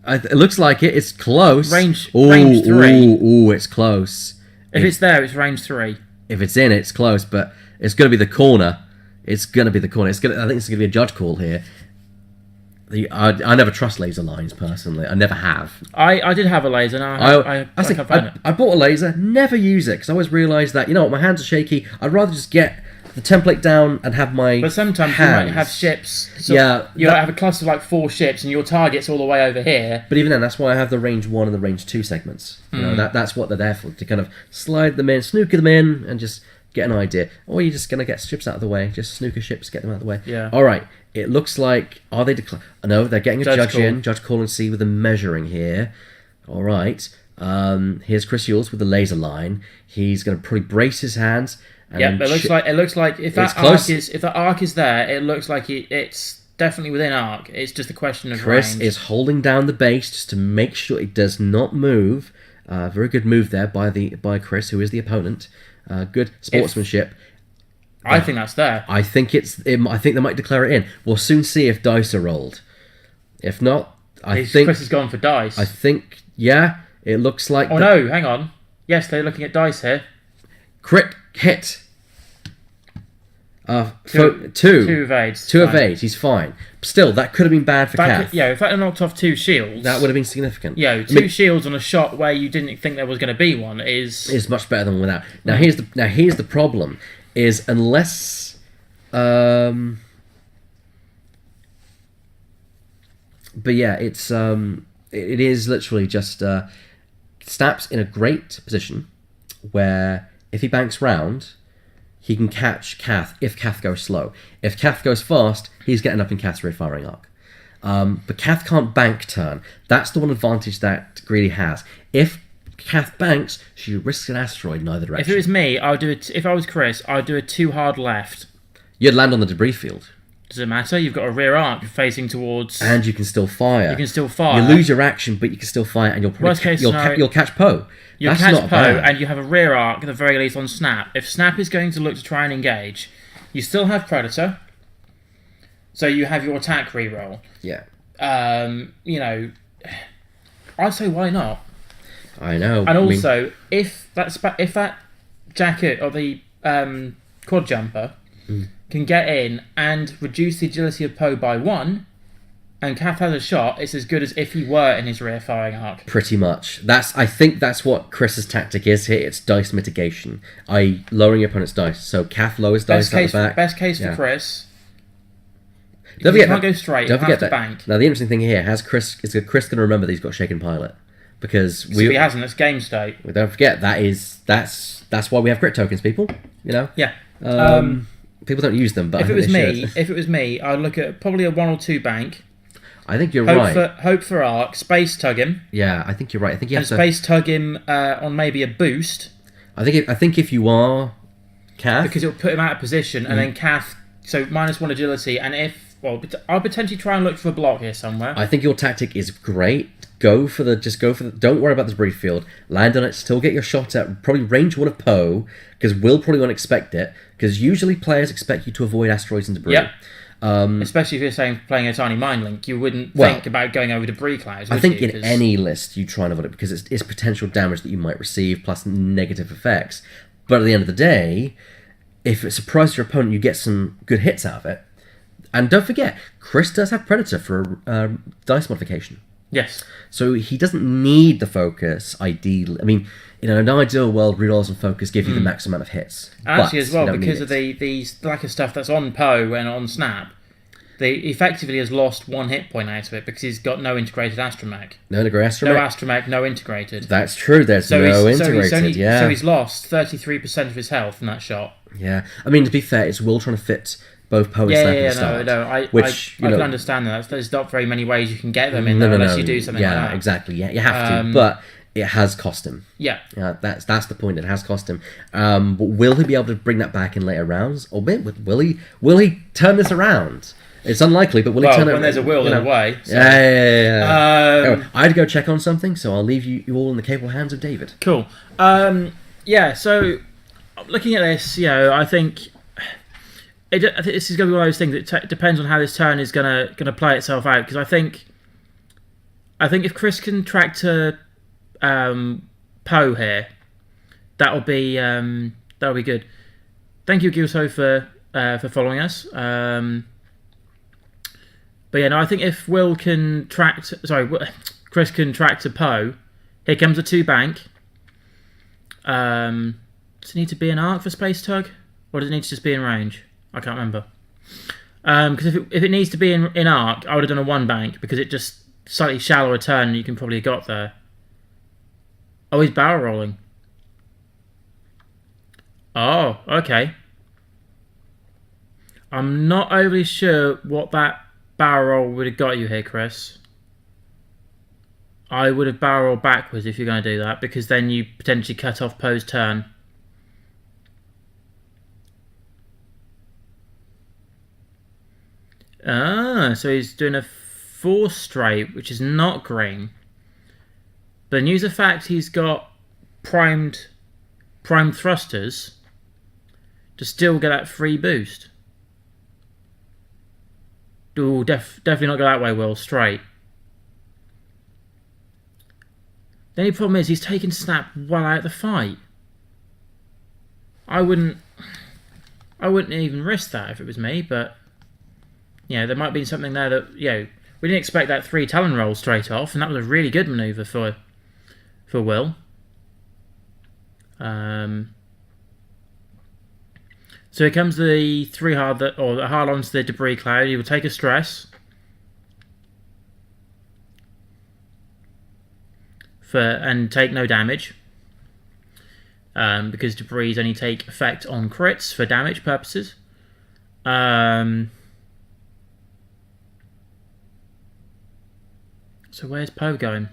It looks like it. It's close. Range 3. Ooh, it's close. If it's there, it's range 3. If it's in, it's close, but it's going to be the corner. I think it's going to be a judge call here. I never trust laser lines, personally. I never have. I did have a laser. I bought a laser, never use it, because I always realise that, my hands are shaky. I'd rather just get the template down and have my But sometimes hands. you might have ships. So yeah. You might have a cluster of like 4 ships and your target's all the way over here. But even then, that's why I have the range 1 and the range 2 segments. That's what they're there for, to kind of slide them in, snooker them in, and just get an idea. Or you're just going to get ships out of the way. Just snooker ships, get them out of the way. Yeah. All right. It looks like... Are they... No, they're getting a judge call. in. Judge call and see with the measuring here. All right. Here's Chris Yules with the laser line. He's going to probably brace his hands. Yeah, it looks like if that arc is there, it looks like it's definitely within arc. It's just a question of Chris range. is holding down the base just to make sure it does not move. Very good move there by Chris, who is the opponent. Good sportsmanship. I think that's there. I think they might declare it in. We'll soon see if dice are rolled. If not, Chris has gone for dice. I think, yeah. It looks like... Oh no, hang on. Yes, they're looking at dice here. Crit hit. Two evades. Two evades, he's fine. Still, that could have been bad for Kath. If that had knocked off 2 shields... That would have been significant. Two shields on a shot where you didn't think there was going to be one is much better than without. Now here's the problem, is unless... but yeah, it is literally just... Snap's in a great position where if he banks round... he can catch Kath if Kath goes slow. If Kath goes fast, he's getting up in Kath's rear firing arc. But Kath can't bank turn. That's the one advantage that Grealy has. If Kath banks, she risks an asteroid in either direction. If it was me, if I was Chris, I'd do a 2 hard left. You'd land on the debris field. Does it matter? You've got a rear arc facing towards... And you can still fire. You can still fire. You lose your action, but you can still fire, and you'll probably you'll catch Poe. You'll catch Poe, and you have a rear arc at the very least on Snap. If Snap is going to look to try and engage, you still have Predator, so you have your attack reroll. Yeah. I'd say why not? I know. And also, if that jacket or the quad jumper can get in and reduce the agility of Poe by 1, and Kath has a shot, it's as good as if he were in his rear firing arc. Pretty much. I think that's what Chris's tactic is here. It's dice mitigation, i.e. lowering your opponent's dice. So Kath lowers dice at the back. Best case for Chris. Don't forget can't go straight. Don't forget that. Bank. Now the interesting thing here is Chris going to remember that he's got Shaken Pilot, because if he hasn't, that's game state. Well, don't forget that's why we have crit tokens, people. Yeah. People don't use them, but if it was me, I'd look at probably a 1 or 2 bank. I think you're right. Hope for arc, space tug him. Yeah, I think you're right. I think you have to space tug him on maybe a boost. I think if you are Kath, because it'll put him out of position, and then Kath, so -1 agility, and I'll potentially try and look for a block here somewhere. I think your tactic is great. Go for the. Don't worry about the debris field. Land on it. Still get your shot at probably range 1 of Poe, because Will probably won't expect it. Because usually players expect you to avoid asteroids and debris. Yep. Especially if you're playing a tiny mind link, you wouldn't think about going over debris clouds. I think in any list you try and avoid it because it's potential damage that you might receive plus negative effects. But at the end of the day, if it surprises your opponent, you get some good hits out of it. And don't forget, Chris does have Predator for dice modification. Yes. So he doesn't need the focus, ideally. I mean, in an ideal world, rerolls and focus give you the max amount of hits. Actually, as well, because of the lack of stuff that's on Poe and on Snap, he effectively has lost 1 hit point out of it because he's got no integrated astromech. No astromech, no integrated. That's true, there's no integrated, So he's lost 33% of his health in that shot. Yeah. I mean, to be fair, it's Will trying to fit both Poe and Snap in the start. I can understand that. There's not very many ways you can get them in there unless you do something like that. Yeah, exactly. Yeah, you have to, but it has cost him. Yeah. That's the point. It has cost him. But will he be able to bring that back in later rounds? Or will he turn this around? It's unlikely, but will he turn it around? When there's a will in a way. So. Yeah. Anyway, I had to go check on something, so I'll leave you all in the capable hands of David. Cool. So looking at this, I think this is going to be one of those things that depends on how this turn is going to play itself out. Because I think if Chris can track to Poe here, that'll be good. Thank you, Gilso, for following us. But yeah, no, I think if Chris can track to Poe, here comes a 2 bank. Does it need to be an arc for space tug, or does it need to just be in range? I can't remember. Because if it needs to be in arc, I would have done a 1 bank because it just slightly shallower turn and you can probably have got there. Oh, he's barrel rolling. Oh, okay. I'm not overly sure what that barrel roll would have got you here, Chris. I would have barrel rolled backwards if you're going to do that, because then you potentially cut off Poe's turn. So he's doing a 4 straight, which is not green. But news of fact, he's got primed thrusters to still get that free boost. Ooh, definitely not go that way, Will. Straight. The only problem is he's taken Snap well out of the fight. I wouldn't even risk that if it was me, but there might be something there that we didn't expect that 3 Talon roll straight off, and that was a really good manoeuvre for Will. So here comes the 3 hard the hard onto the debris cloud. He will take a stress and take no damage. Because debris only take effect on crits for damage purposes. So where's Poe going?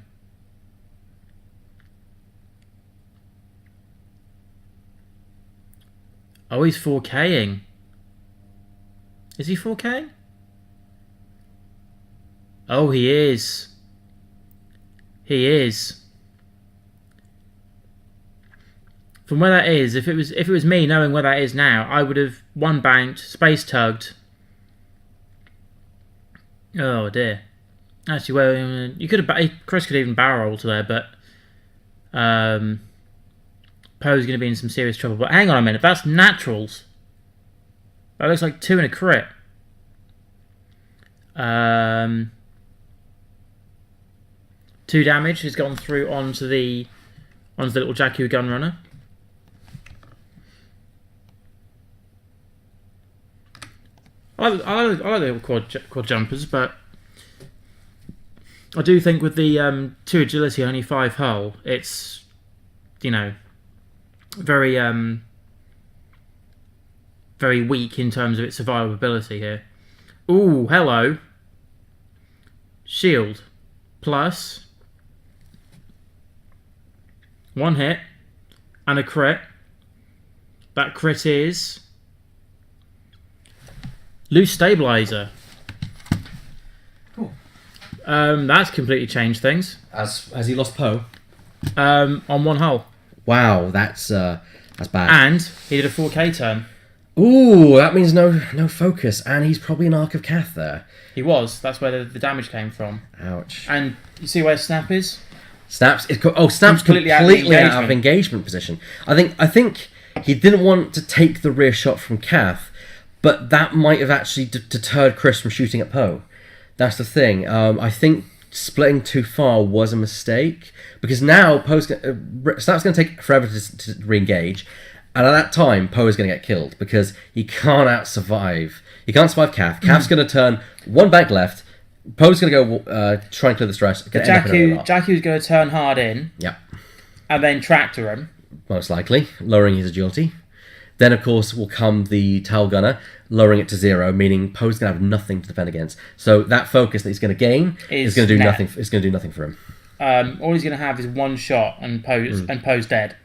Oh, he's 4K'ing. Is he 4K? Oh, he is. He is. From where that is, if it was me knowing where that is now, I would have one banked, space tugged. Oh dear. Actually, well, you could have. Chris could even barrel roll to there, but Poe's going to be in some serious trouble. But hang on a minute, that's naturals. That looks like 2 and a crit. 2 damage has gone through onto the little Jakku gun runner. I like the little quad jumpers, but I do think with the 2 agility, only 5 hull, it's very very weak in terms of its survivability here. Ooh, hello. Shield plus 1 hit and a crit. That crit is loose stabilizer. Cool. That's completely changed things. Has he lost Poe? On 1 hull. Wow, that's bad. And he did a 4K turn. Ooh, that means no focus, and he's probably an Arc of Cath there. He was. That's where the damage came from. Ouch. And you see where Snap is? Snap's completely out of engagement position. I think he didn't want to take the rear shot from Cath, but that might have actually deterred Chris from shooting at Poe. That's the thing. I think splitting too far was a mistake, because now Snap's going to take forever to re-engage, and at that time Poe is going to get killed because he can't survive. He can't survive Cath. Cath's going to turn 1 back left. Poe's going to go try and clear the stress. Jakku's going to turn hard in. Yep. And then tractor him. Most likely, lowering his agility. Then, of course, will come the Tal Gunner, lowering it to 0, meaning Poe's going to have nothing to defend against. So that focus that he's going to gain is going to do nothing. It's going to do nothing for him. All he's going to have is 1 shot, and Poe's dead.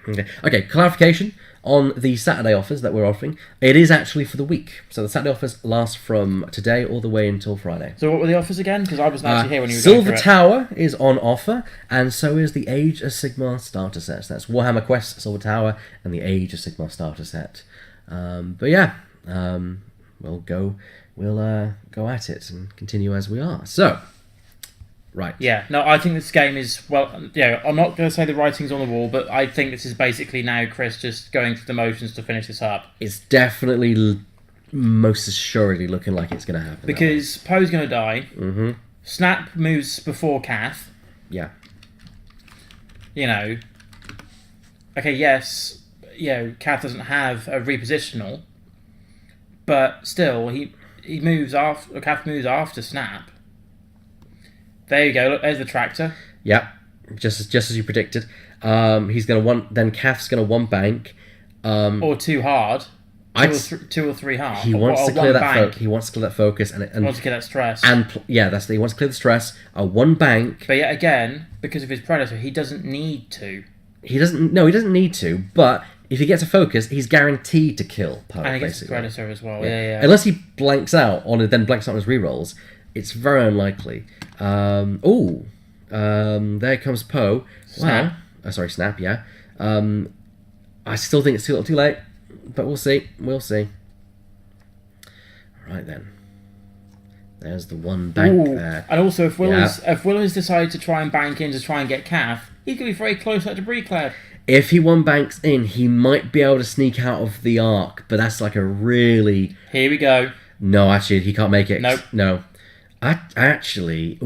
Okay. Clarification on the Saturday offers that we're offering. It is actually for the week. So the Saturday offers last from today all the way until Friday. So what were the offers again? Because I wasn't actually here when you were Silver going through Tower is on offer, and so is the Age of Sigmar starter set. That's Warhammer Quest Silver Tower and the Age of Sigmar starter set. But yeah, we'll go at it and continue as we are. So, right. Yeah, no, I think this game is, I'm not going to say the writing's on the wall, but I think this is basically now Chris just going through the motions to finish this up. It's definitely most assuredly looking like it's going to happen. Because Poe's going to die. Mm-hmm. Snap moves before Cath. Yeah. Okay, yes, Cath doesn't have a repositional, but still, he moves after, or Cath moves after Snap. There you go. Look, there's the tractor. Yeah, just as you predicted. He's gonna then Cath's gonna 1 bank, or 2 hard, 2 or 3 hard. He wants to clear that. He wants to clear that focus and wants to clear that stress. And he wants to clear the stress. A 1 bank. But yet again, because of his predator, he doesn't need to. He doesn't need to. But if he gets a focus, he's guaranteed to kill Poe. And he gets the predator as well. Yeah. Unless he blanks out on his rerolls, it's very unlikely. There comes Poe. Snap. Wow. Sorry, Snap. Yeah. I still think it's too late, but we'll see. All right then. There's the 1 bank there. And also, if Will has decided to try and bank in to try and get Cath, He's going to be very close to that debris cloud. If he one banks in, he might be able to sneak out of the arc, but that's like a really... Here we go. No, actually, he can't make it. Nope. No. Actually,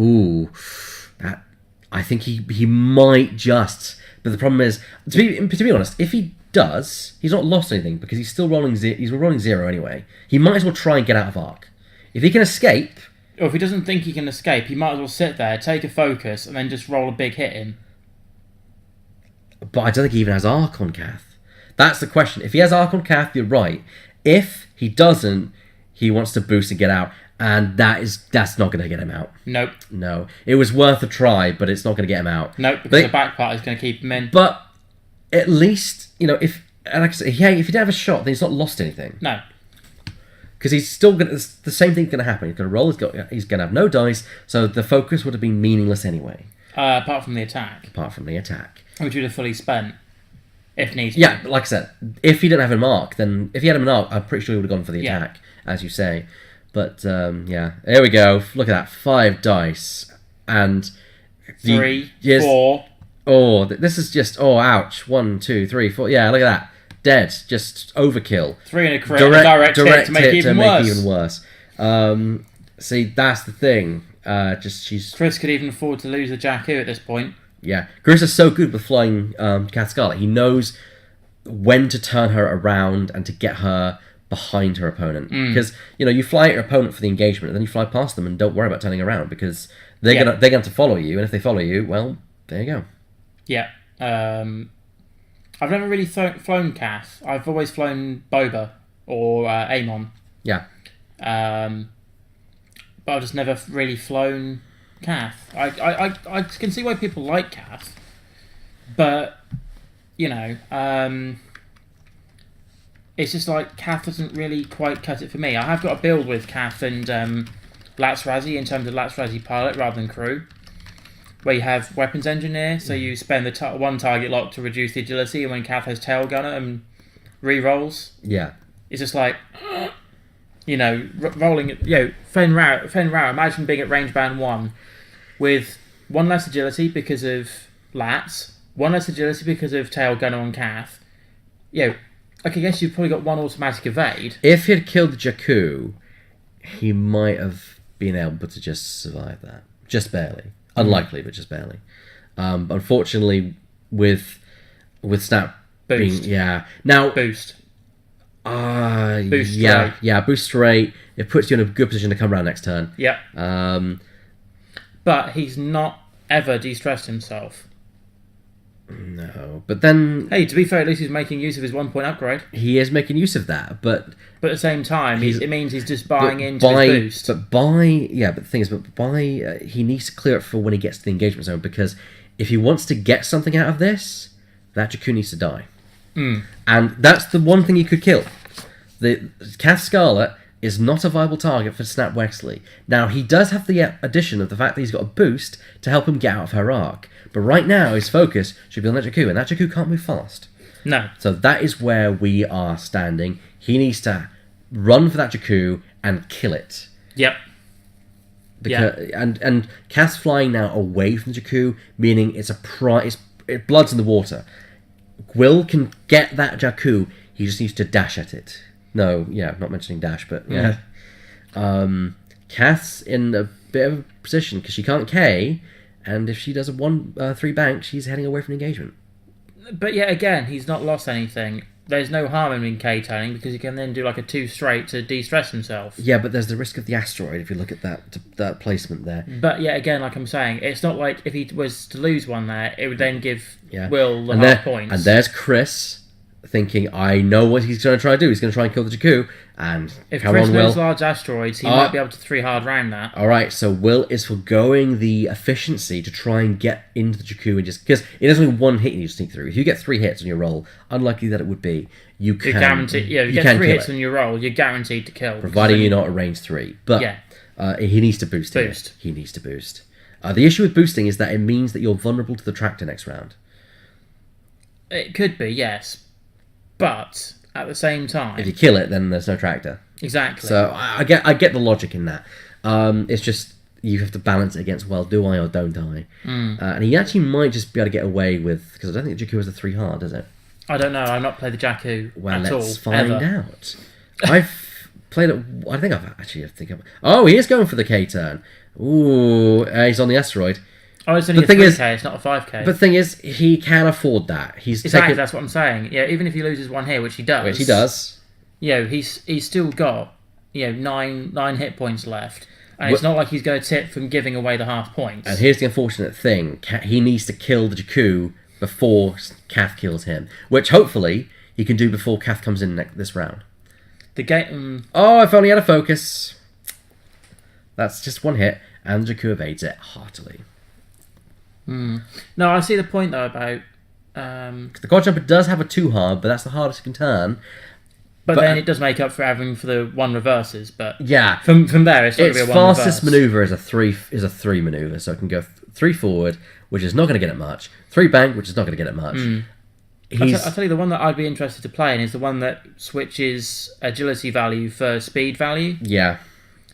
I think he might just... But the problem is, to be honest, if he does, he's not lost anything because he's still rolling. He's rolling 0 anyway. He might as well try and get out of arc. If he can escape, or if he doesn't think he can escape, he might as well sit there, take a focus, and then just roll a big hit in. But I don't think he even has arc on Kath. That's the question. If he has arc on Kath, you're right. If he doesn't, he wants to boost and get out, and that's not going to get him out. Nope. No, it was worth a try, but it's not going to get him out. Nope, because the back part is going to keep him in. But at least, like I said, if he didn't have a shot, then he's not lost anything. No. Because he's still going to... The same thing's going to happen. He's going to roll, he's going to have no dice, so the focus would have been meaningless anyway. Apart from the attack. Which would have fully spent, if needs be. Yeah, but like I said, if he didn't have a mark, then... If he had him an arc, I'm pretty sure he would have gone for the attack, as you say. But, yeah. There we go. Look at that. 5 dice. And... 3, 4... Oh, this is just... Oh, ouch. 1, 2, 3, 4... Yeah, look at that. Dead. Just overkill. 3 and a crit. Direct hit to make it even worse. See, that's the thing. She's... Chris could even afford to lose a Jakku at this point. Yeah. Chris is so good with flying Kath Scarlet. He knows when to turn her around and to get her behind her opponent. Because, you fly at your opponent for the engagement, and then you fly past them and don't worry about turning around, because they're going to have to follow you, and if they follow you, well, there you go. Yeah. I've never really flown Kath. I've always flown Boba or Amon. Yeah. But I've just never really flown Kath. I can see why people like Kath, but it's just like Kath doesn't really quite cut it for me. I have got a build with Kath and Latsrazi in terms of Latsrazi pilot rather than crew, where you have weapons engineer, so you spend the one target lock to reduce the agility, and when Kath has tail gunner and re-rolls, it's just like, rolling, Fen Rao, imagine being at range band 1 with 1 less agility because of Lats, 1 less agility because of tail gunner on Kath. I guess you've probably got 1 automatic evade. If he had killed Jakku, he might have been able to just survive that. Just barely. Unlikely, but just barely. Unfortunately, with Snap boost. Now boost. Boost rate. Yeah, boost rate. It puts you in a good position to come around next turn. Yeah. But he's not ever de-stressed himself. No, but then... Hey, to be fair, at least he's making use of his 1-point upgrade. He is making use of that, but... But at the same time, it means he's just buying into his boost. But the thing is, he needs to clear it for when he gets to the engagement zone, because if he wants to get something out of this, that Jakku needs to die. And that's the one thing he could kill. The Kath Scarlet is not a viable target for Snap Wexley. Now, he does have the addition of the fact that he's got a boost to help him get out of her arc. But right now, his focus should be on that Jakku, and that Jakku can't move fast. No. So that is where we are standing. He needs to run for that Jakku and kill it. Yep. And Kath's flying now away from the Jakku, meaning it's blood's in the water. Will can get that Jakku, he just needs to dash at it. No, not mentioning dash, but yeah. Kath's in a bit of a position because she can't K, and if she does a 1-3 bank, she's heading away from engagement. But yet again, he's not lost anything. There's no harm in K-turning because he can then do like a 2 straight to de-stress himself. Yeah, but there's the risk of the asteroid if you look at that placement there. But yet again, like I'm saying, it's not like if he was to lose one there, it would then give Will the half points. And there's Chris thinking, I know what he's going to try to do. He's going to try and kill the Jakku. And if Chris knows large asteroids, he might be able to 3-hard round that. Alright, so Will is forgoing the efficiency to try and get into the Jakku and just... Because it is only 1 hit you need to sneak through. If you get 3 hits on your roll, unlikely that it would be, you can... you get 3 hits on your roll, you're guaranteed to kill. Providing you're not at range 3. But he needs to boost. He needs to boost. The issue with boosting is that it means that you're vulnerable to the tractor next round. It could be, yes. But... at the same time, if you kill it, then there's no tractor. Exactly. So I get the logic in that. It's just you have to balance it against, well, do I or don't I? And he actually might just be able to get away with, because I don't think Jakku has a 3 hard, does it? I don't know. I've not played the Jakku Well, at all. let's find ever. out. I've played it. I think I've. Oh, he is going for the K turn. Ooh, he's on the asteroid. Oh, it's only The a thing 3k, is- it's not a 5k. But the thing is, he can afford that. He's exactly, taken, that's what I'm saying. Yeah, even if he loses one here, which he does. which he does. He's still got, 9 hit points left. And it's not like he's going to tip from giving away the half points. And here's the unfortunate thing: he needs to kill the Jakku before Kath kills him, which hopefully he can do before Kath comes in this round. The game. Oh, I've only had a focus. That's just one hit, and Jakku evades it heartily. No, I see the point though about. The quad jumper does have a 2 hard, but that's the hardest it can turn. But then it does make up for having for the 1 reverses. But Yeah, from there, it's not going its to be a 1 fastest reverse. maneuver is a 3 maneuver, so it can go 3 forward, which is not going to get it much. 3 bank, which is not going to get it much. I'll tell you the one that I'd be interested to play in is the one that switches agility value for speed value. Yeah,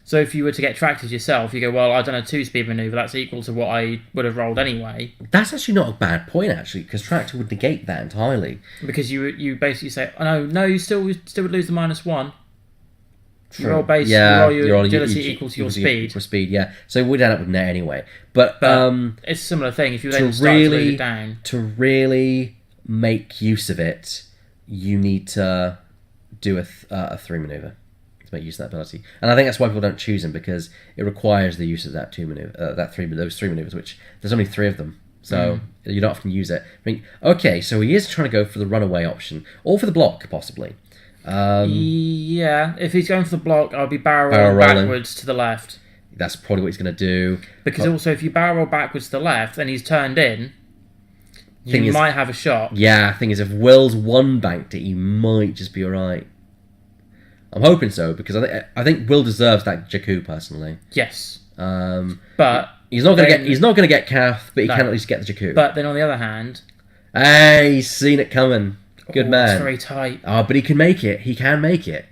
So if you were to get tractors yourself, you go, well, I've done a 2-speed maneuver, that's equal to what I would have rolled anyway. that's actually not a bad point actually, because Tractor would negate that entirely. Because you basically say, oh, no, you still would lose the -1. True. You roll base, Yeah, you roll your you're on- agility you- equal to your you- speed. For speed, yeah. So we'd end up with net anyway. But It's a similar thing. If you to then start to lose really it down. to really make use of it, you need to do a 3 maneuver to make use of that ability. And I think that's why people don't choose him, because it requires the use of that 2 maneuver, those 3 maneuvers, which there's only 3 of them. So you don't often use it. I mean, okay, so he is trying to go for the runaway option, or for the block possibly. Yeah, if he's going for the block, I'll be barrel rolling rolling. backwards to the left. That's probably what he's going to do. Because also, if you barrel roll backwards to the left, and he's turned in, Thing you is- might have a shot. Yeah, thing is, if Will's 1 banked it, he might just be alright. I'm hoping so, because I think Will deserves that Jakku personally. Yes, But but he's not then- gonna get Kath, but he No. can at least get the Jakku. But then on the other hand, Hey, he's seen it coming. Good man. It's very tight, Oh, but he can make it. He can make it.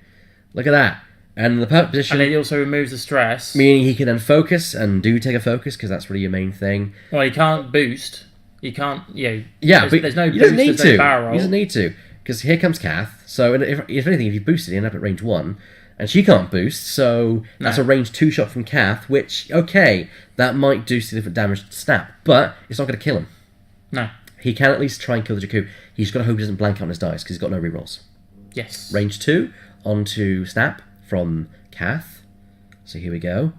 Look at that. And the perfect position, and it also removes the stress. meaning he can then focus and do take a focus, because that's really your main thing. Well, he can't boost. He can't. Yeah, there's, but no he boost. doesn't need There's to. no barrel. He doesn't need to, because here comes Kath. So if anything, if you boosted, you end up at range 1, and she can't boost. So that's No. a range 2 shot from Kath, which that might do significant damage to Snap, but it's not going to kill him. No. He can at least try and kill the Jakku. He's got to hope he doesn't blank out on his dice, because he's got no rerolls. Yes. Range 2 onto Snap from Kath. So here we go.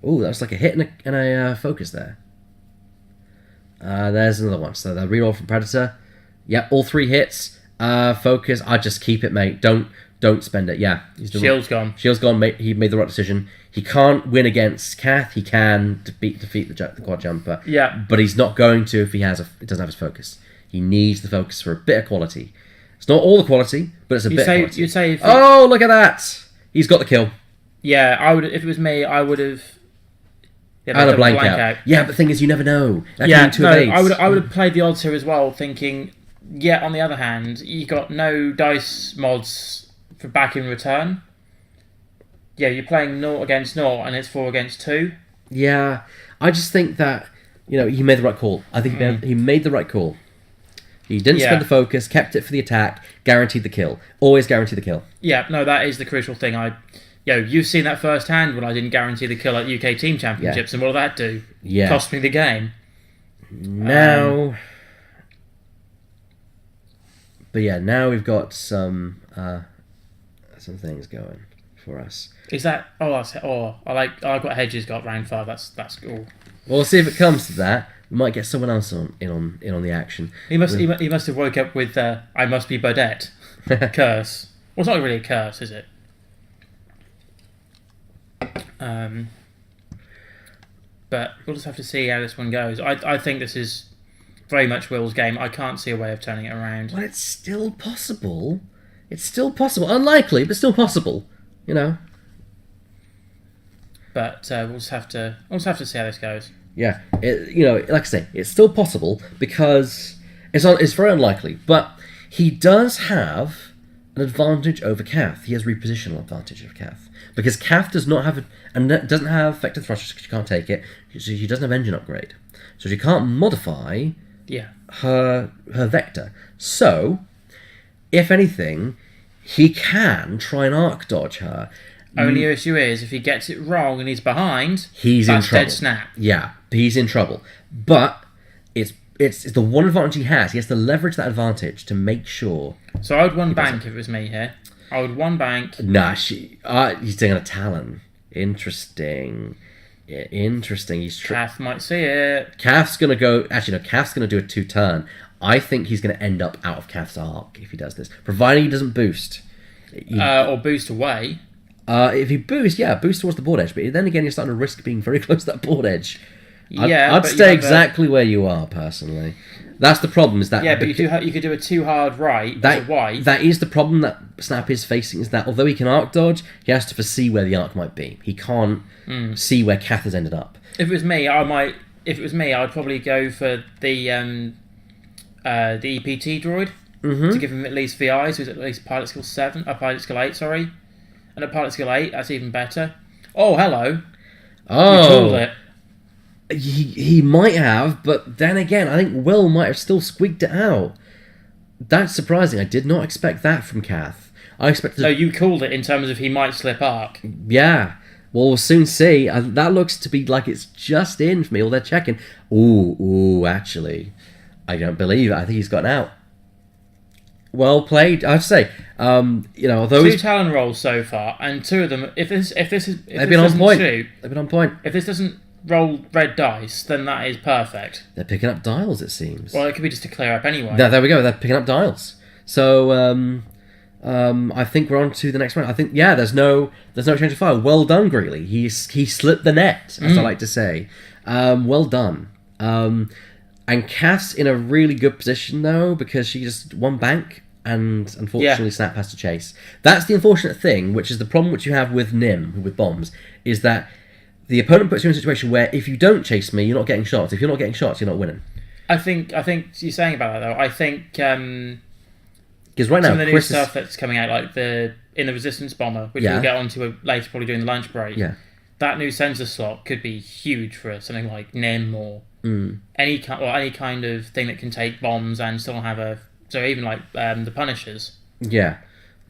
Oh, that was like a hit and a focus there. There's another one. So the reroll from Predator. Yep, all 3 hits. Focus. I just keep it, mate. Don't spend it. Yeah, Shield's gone. Shield's gone. Mate, he made the right decision. He can't win against Kath. He can defeat the quad jumper. Yeah. But he's not going to if he doesn't have his focus. He needs the focus for a bit of quality. It's not all the quality, but it's a bit of quality. You'd say. Oh, look at that! He's got the kill. Yeah, I would. If it was me, I would have. Yeah, And a done blank out. Yeah, but the thing is, you never know. That can be 2 evades. I would have played the odds here as well, thinking. Yeah, on the other hand, you got no dice mods for back in return. Yeah, you're playing 0 against 0, and it's 4 against 2. Yeah, I just think that he made the right call. I think he made the right call. He didn't spend the focus, kept it for the attack, guaranteed the kill. Always guarantee the kill. Yeah, no, that is the crucial thing. You've seen that firsthand when I didn't guarantee the kill at UK Team Championships, and what did that do? Yeah. Cost me the game. Now, now we've got some things going for us. Is that? I like what Hedges got round 5. That's cool. Well, we'll see if it comes to that. We might get someone else in on the action. He must have woke up with I must be Burdette curse. Well, it's not really a curse, is it? But we'll just have to see how this one goes. I think this is very much Will's game. I can't see a way of turning it around. Well, it's still possible. Unlikely, but still possible. But we'll just have to see how this goes. Yeah, like I say, it's still possible because it's very unlikely. But he does have an advantage over Kath. He has repositional advantage over Kath. Because Kath does not have doesn't have effective thrusters because she can't take it. She doesn't have engine upgrade. So she can't modify her vector. So, if anything, he can try and arc dodge her. Only issue is, if he gets it wrong and he's behind, he's in trouble. Dead snap. Yeah, he's in trouble. But it's the one advantage he has. He has to leverage that advantage to make sure. So I would one bank if it was me here. I would one bank. Nah, he's taking a Talon. Interesting. Yeah, interesting. Kath might see it. Kath's gonna go. Actually, no. Kath's gonna do a 2-turn. I think he's gonna end up out of Kath's arc if he does this, providing he doesn't boost. Or boost away. If he boost towards the board edge. But then again, you're starting to risk being very close to that board edge. I'd stay exactly where you are, personally. That's the problem. Is that but you could do a too hard right. That white. That is the problem that Snap is facing. Is that although he can arc dodge, he has to foresee where the arc might be. He can't see where Kath has ended up. If it was me, I'd probably go for the EPT droid to give him at least VI, so he's at least pilot skill 7, pilot skill 8. Sorry, and at pilot skill 8, that's even better. Oh, hello. Oh. You called it. He might have, but then again, I think Will might have still squeaked it out. That's surprising. I did not expect that from Kath. I expected. No, you called it in terms of he might slip arc. Yeah. Well, we'll soon see. That looks to be like it's just in for me. Or they're checking. Ooh, actually, I don't believe it. I think he's gotten out. Well played, I'd say. Although 2 Talon rolls so far, and 2 of them. If this they've been on point. They've been on point. If this doesn't roll red dice, then that is perfect. They're picking up dials, it seems. Well, it could be just to clear up anyway. There we go. They're picking up dials. So I think we're on to the next round. I think there's no change of fire. Well done, Grealy. He slipped the net, as I like to say. Well done. And Cass in a really good position though, because she just won bank. And unfortunately, Snap has to chase. That's the unfortunate thing, which is the problem which you have with Nim, with bombs, is that the opponent puts you in a situation where if you don't chase me, you're not getting shots. If you're not getting shots, you're not winning. I think you're saying about that though. I think because right now some of the new stuff that's coming out, like in the Resistance Bomber, which we'll get onto later, probably during the lunch break. Yeah, that new sensor slot could be huge for something like Nim or any kind of thing that can take bombs and still have so even like the Punishers. Yeah,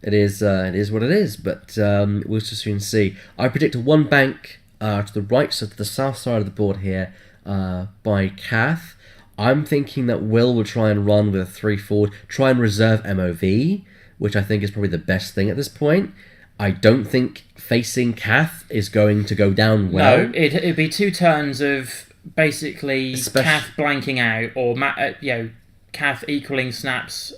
it is what it is. But we'll just soon see. I predict a 1 bank to the right, so to the south side of the board here by Kath. I'm thinking that Will try and run with a 3 forward, try and reserve MOV, which I think is probably the best thing at this point. I don't think facing Kath is going to go down well. No, it'd be 2 turns of basically Kath blanking out, or Kath equaling Snap's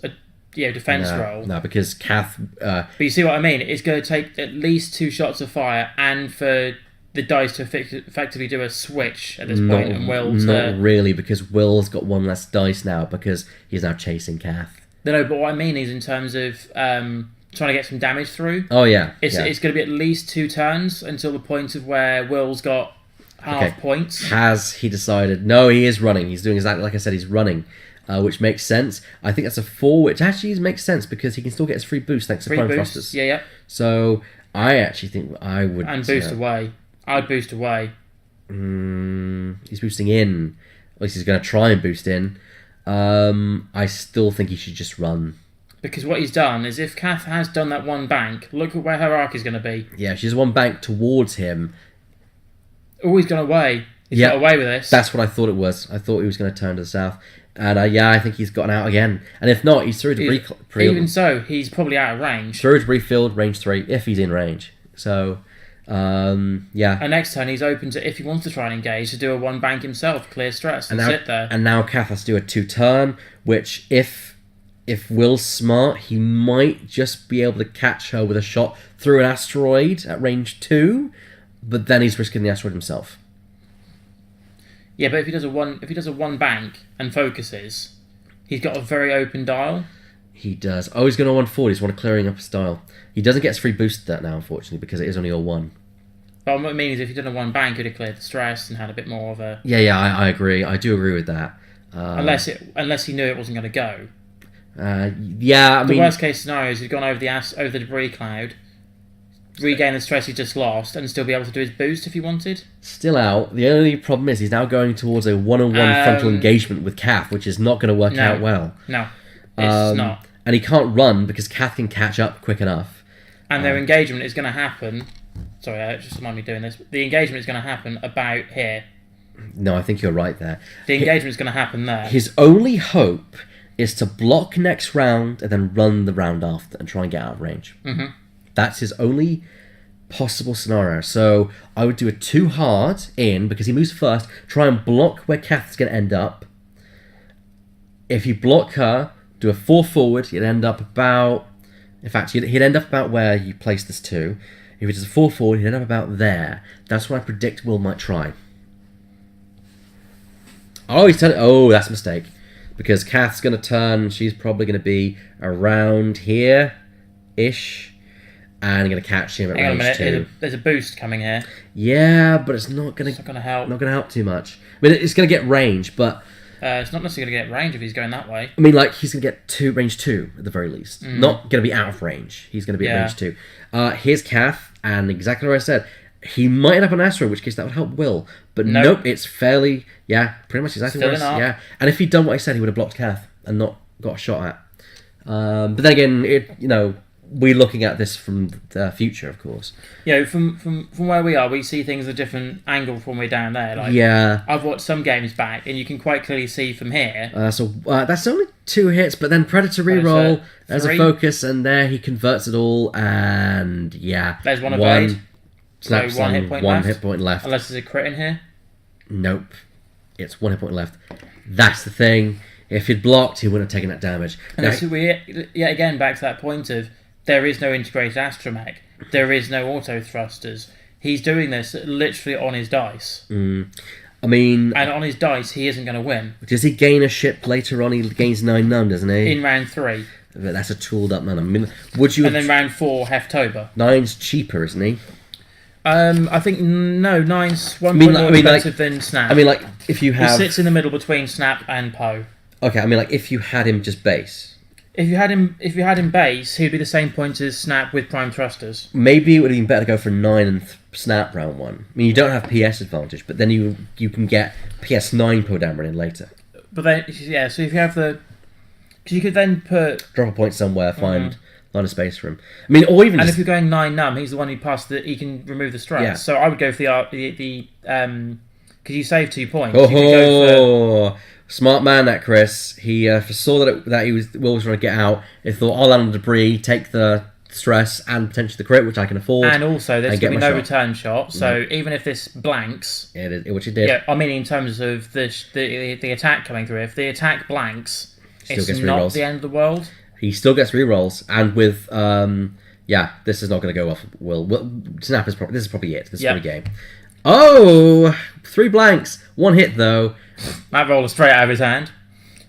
defense roll. No, because Kath. But you see what I mean? It's going to take at least 2 shots of fire, and for the dice to effectively do a switch at this point, and not really, because Will's got 1 less dice now because he's now chasing Kath. No, but what I mean is in terms of trying to get some damage through. Oh yeah, it's going to be at least 2 turns until the point of where Will's got half points. Has he decided? No, he is running. He's doing exactly like I said. He's running. Which makes sense. I think that's a 4, which actually makes sense because he can still get his free boost thanks to Prime Thrusters. Yeah. So I actually think I would... And boost away. I'd boost away. He's boosting in. At least he's going to try and boost in. I still think he should just run. Because what he's done is if Kath has done that 1 bank, look at where her arc is going to be. Yeah, she's 1 bank towards him. Oh, he's gone away. He's got away with this. That's what I thought it was. I thought he was going to turn to the south. And I think he's gotten out again. And if not, he's through debris field. Even so, he's probably out of range. Through debris field, range 3, if he's in range. So, And next turn, he's open to, if he wants to try and engage, to do a 1 bank himself, clear stress, and sit there. And now Kath has to do a 2-turn, which if Will's smart, he might just be able to catch her with a shot through an asteroid at range 2, but then he's risking the asteroid himself. Yeah, but if he does a 1 bank and focuses, he's got a very open dial. He does. Oh, he's going to 1 forward. He's one clearing up his dial. He doesn't get his free boost that now, unfortunately, because it is only a 1. But what I mean is, if he'd done a 1 bank, he'd have cleared the stress and had a bit more of a... Yeah, I agree. I do agree with that. Unless he knew it wasn't going to go. Yeah, I mean... The worst case scenario is he's gone over the debris cloud, regain the stress he just lost, and still be able to do his boost if he wanted. Still out. The only problem is he's now going towards a one-on-one frontal engagement with Kath, which is not going to work out well. No, it's not. And he can't run because Kath can catch up quick enough. And their engagement is going to happen... Sorry, I just remind me doing this. The engagement is going to happen about here. No, I think you're right there. The engagement is going to happen there. His only hope is to block next round and then run the round after and try and get out of range. Mm-hmm. That's his only possible scenario. So I would do a 2 hard in because he moves first. Try and block where Kath's going to end up. If you block her, do a 4 forward. You'd end up about... In fact, he'd end up about where you place this 2. If it does a 4 forward, he'd end up about there. That's what I predict Will might try. Oh, that's a mistake. Because Kath's going to turn. She's probably going to be around here-ish. And going to catch him at Hang on a range minute. 2. There's a boost coming here. Yeah, but it's not going to help. Not going to help too much. I mean, it's going to get range, but... it's not necessarily going to get range if he's going that way. I mean, like, he's going to get range 2 at the very least. Not going to be out of range. He's going to be at range 2. Here's Kath, and exactly what I said. He might end up on Astro, in which case that would help Will. But nope, it's fairly... Yeah, pretty much exactly what I said. Yeah. And if he'd done what I said, he would have blocked Kath and not got a shot at. But then again, we're looking at this from the future, of course. From where we are, we see things at a different angle from way down there. Like, I've watched some games back, and you can quite clearly see from here. So that's only 2 hits, but then Predator reroll, there's a focus, and there he converts it all, and there's one evade. So one hit point left. Unless there's a crit in here. Nope. It's 1 hit point left. That's the thing. If he'd blocked, he wouldn't have taken that damage. And so again, back to that point of there is no integrated astromech. There is no auto thrusters. He's doing this literally on his dice. I mean... And on his dice, he isn't going to win. Does he gain a ship later on? He gains 9 num, doesn't he? In round 3. But that's a tooled up man. I mean, would you... And then round 4, Heftober. 9's cheaper, isn't he? I think, no, 9's one point more expensive than Snap. I mean, like, if you have... He sits in the middle between Snap and Poe. Okay, I mean, like, if you had him just base... If you had him base, he'd be the same point as Snap with prime thrusters. Maybe it would have been better to go for 9 and Snap round 1. I mean, you don't have PS advantage, but then you can get PS9 per down in later. But then, so if you have the... Because you could then put... Drop a point somewhere, find line of space for him. I mean, or even... And if you're going 9 num, he's the one who passed he can remove the stress. Yeah. So I would go for the because you save 2 points. Oh, you could go for, smart man, that Chris. He foresaw that Will was trying to get out. He thought, I'll land on debris, take the stress and potentially the crit, which I can afford. And also, there's going to be no return shot. So even if this blanks, which it did. Yeah, I mean in terms of the attack coming through. If the attack blanks, it's not the end of the world. He still gets rerolls, and with this is not going to go off. Snap is this is probably it. This is probably game. Oh, 3 blanks, 1 hit though. That roll is straight out of his hand,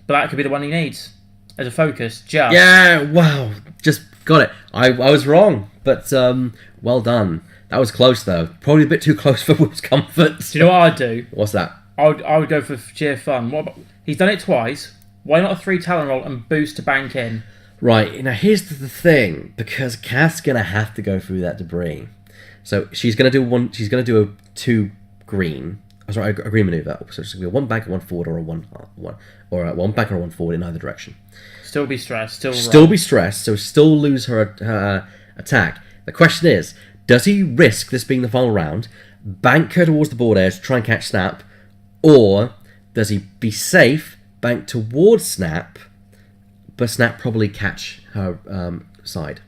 but that could be the one he needs as a focus. Wow, just got it. I was wrong, but well done. That was close though. Probably a bit too close for Will's comfort. Do you know what I'd do? What's that? I would go for sheer fun. He's done it twice. Why not a 3 talon roll and boost to bank in? Right, now here's the thing, because Kath's gonna have to go through that debris. So she's gonna do one. She's gonna do a 2 green. A green maneuver. So it's gonna be a 1 back, a 1 forward, or a 1 back or a 1 forward in either direction. Still be stressed. Still be stressed. So still lose her attack. The question is, does he risk this being the final round, bank her towards the board edge, try and catch Snap, or does he be safe, bank towards Snap, but Snap probably catch her side?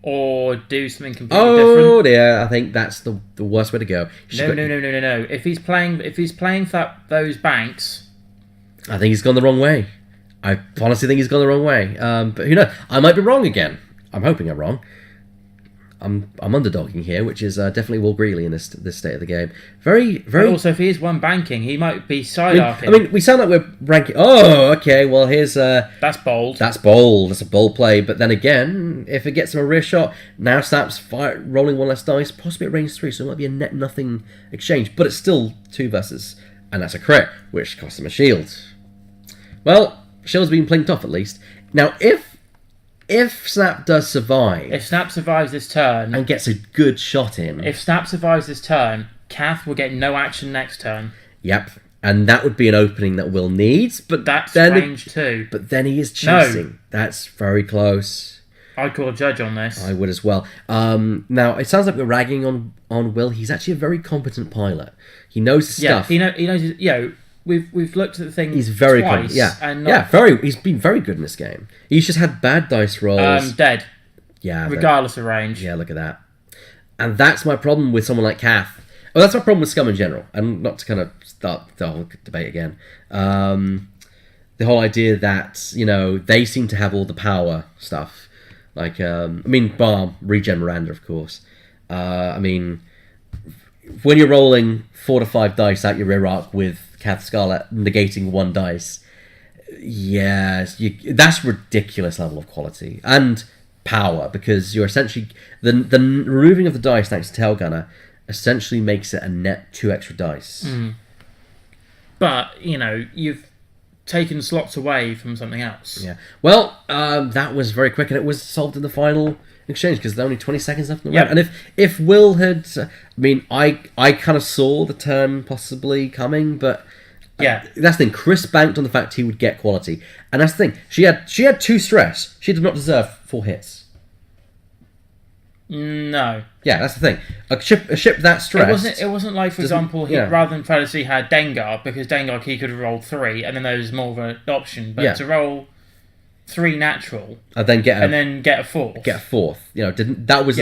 Or do something completely different. Oh dear, I think that's the worst way to go. No. If he's playing for those banks, I think he's gone the wrong way. I honestly think he's gone the wrong way. But who knows? I might be wrong again. I'm hoping I'm wrong. I'm underdogging here, which is definitely Will Grealy in this state of the game. Very. But also, if he is one banking, he might be side arcing. I mean, we sound like we're ranking. Oh, okay. Well, here's that's bold. That's bold. That's a bold play. But then again, if it gets him a rear shot, now Snap's rolling 1 less dice, possibly at range 3, so it might be a net nothing exchange. But it's still 2 versus, and that's a crit, which costs him a shield. Well, shield's been plinked off at least. Now, if Snap does survive... If Snap survives this turn... And gets a good shot in... If Snap survives this turn, Kath will get no action next turn. Yep. And that would be an opening that Will needs, but that's range 2. But then he is chasing. No. That's very close. I'd call a judge on this. I would as well. Now, it sounds like we're ragging on Will. He's actually a very competent pilot. He knows his stuff. He knows. We've looked at the thing. He's very twice. He's been very good in this game. He's just had bad dice rolls. Dead. Yeah. Regardless of range. Yeah, look at that. And that's my problem with someone like Kath. Oh, that's my problem with Scum in general. And not to kind of start the whole debate again. The whole idea that, they seem to have all the power stuff. Like, bar regen Miranda, of course. When you're rolling 4 to 5 dice out your rear arc with Kath Scarlet negating 1 dice, that's ridiculous level of quality. And power, because you're essentially... The removing of the dice next to Tail Gunner essentially makes it a net 2 extra dice. Mm. But, you've taken slots away from something else. Yeah. Well, that was very quick, and it was solved in the final exchange, because there are only 20 seconds left in the round. And if Will had... I kind of saw the turn possibly coming, but... Yeah. That's the thing. Chris banked on the fact he would get quality. And that's the thing. She had 2 stress. She did not deserve 4 hits. No. Yeah, that's the thing. A ship that stressed... It wasn't like, for example, rather than Predator, he had Dengar, because Dengar he could have rolled 3, and then there was more of an option. But to roll 3 natural, and then get a 4th. Get a 4th. That was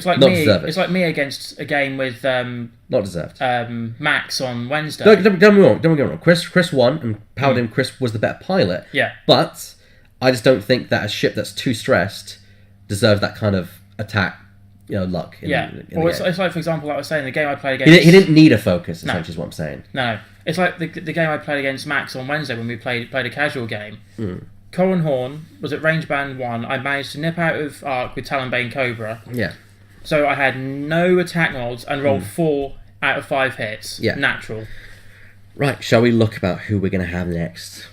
like not me. deserved. It's like me against a game with not deserved. Max on Wednesday. Don't get me wrong. Chris won, and Paladin Chris was the better pilot. Yeah. But I just don't think that a ship that's too stressed deserves that kind of attack, luck. It's like, for example, like I was saying, the game I played against... He didn't need a focus, essentially, is what I'm saying. No. It's like the game I played against Max on Wednesday when we played a casual game. Corin Horn was at range band 1. I managed to nip out of arc with Talonbane Cobra. Yeah. So I had no attack mods and rolled 4 out of 5 hits. Yeah. Natural. Right, shall we look about who we're going to have next?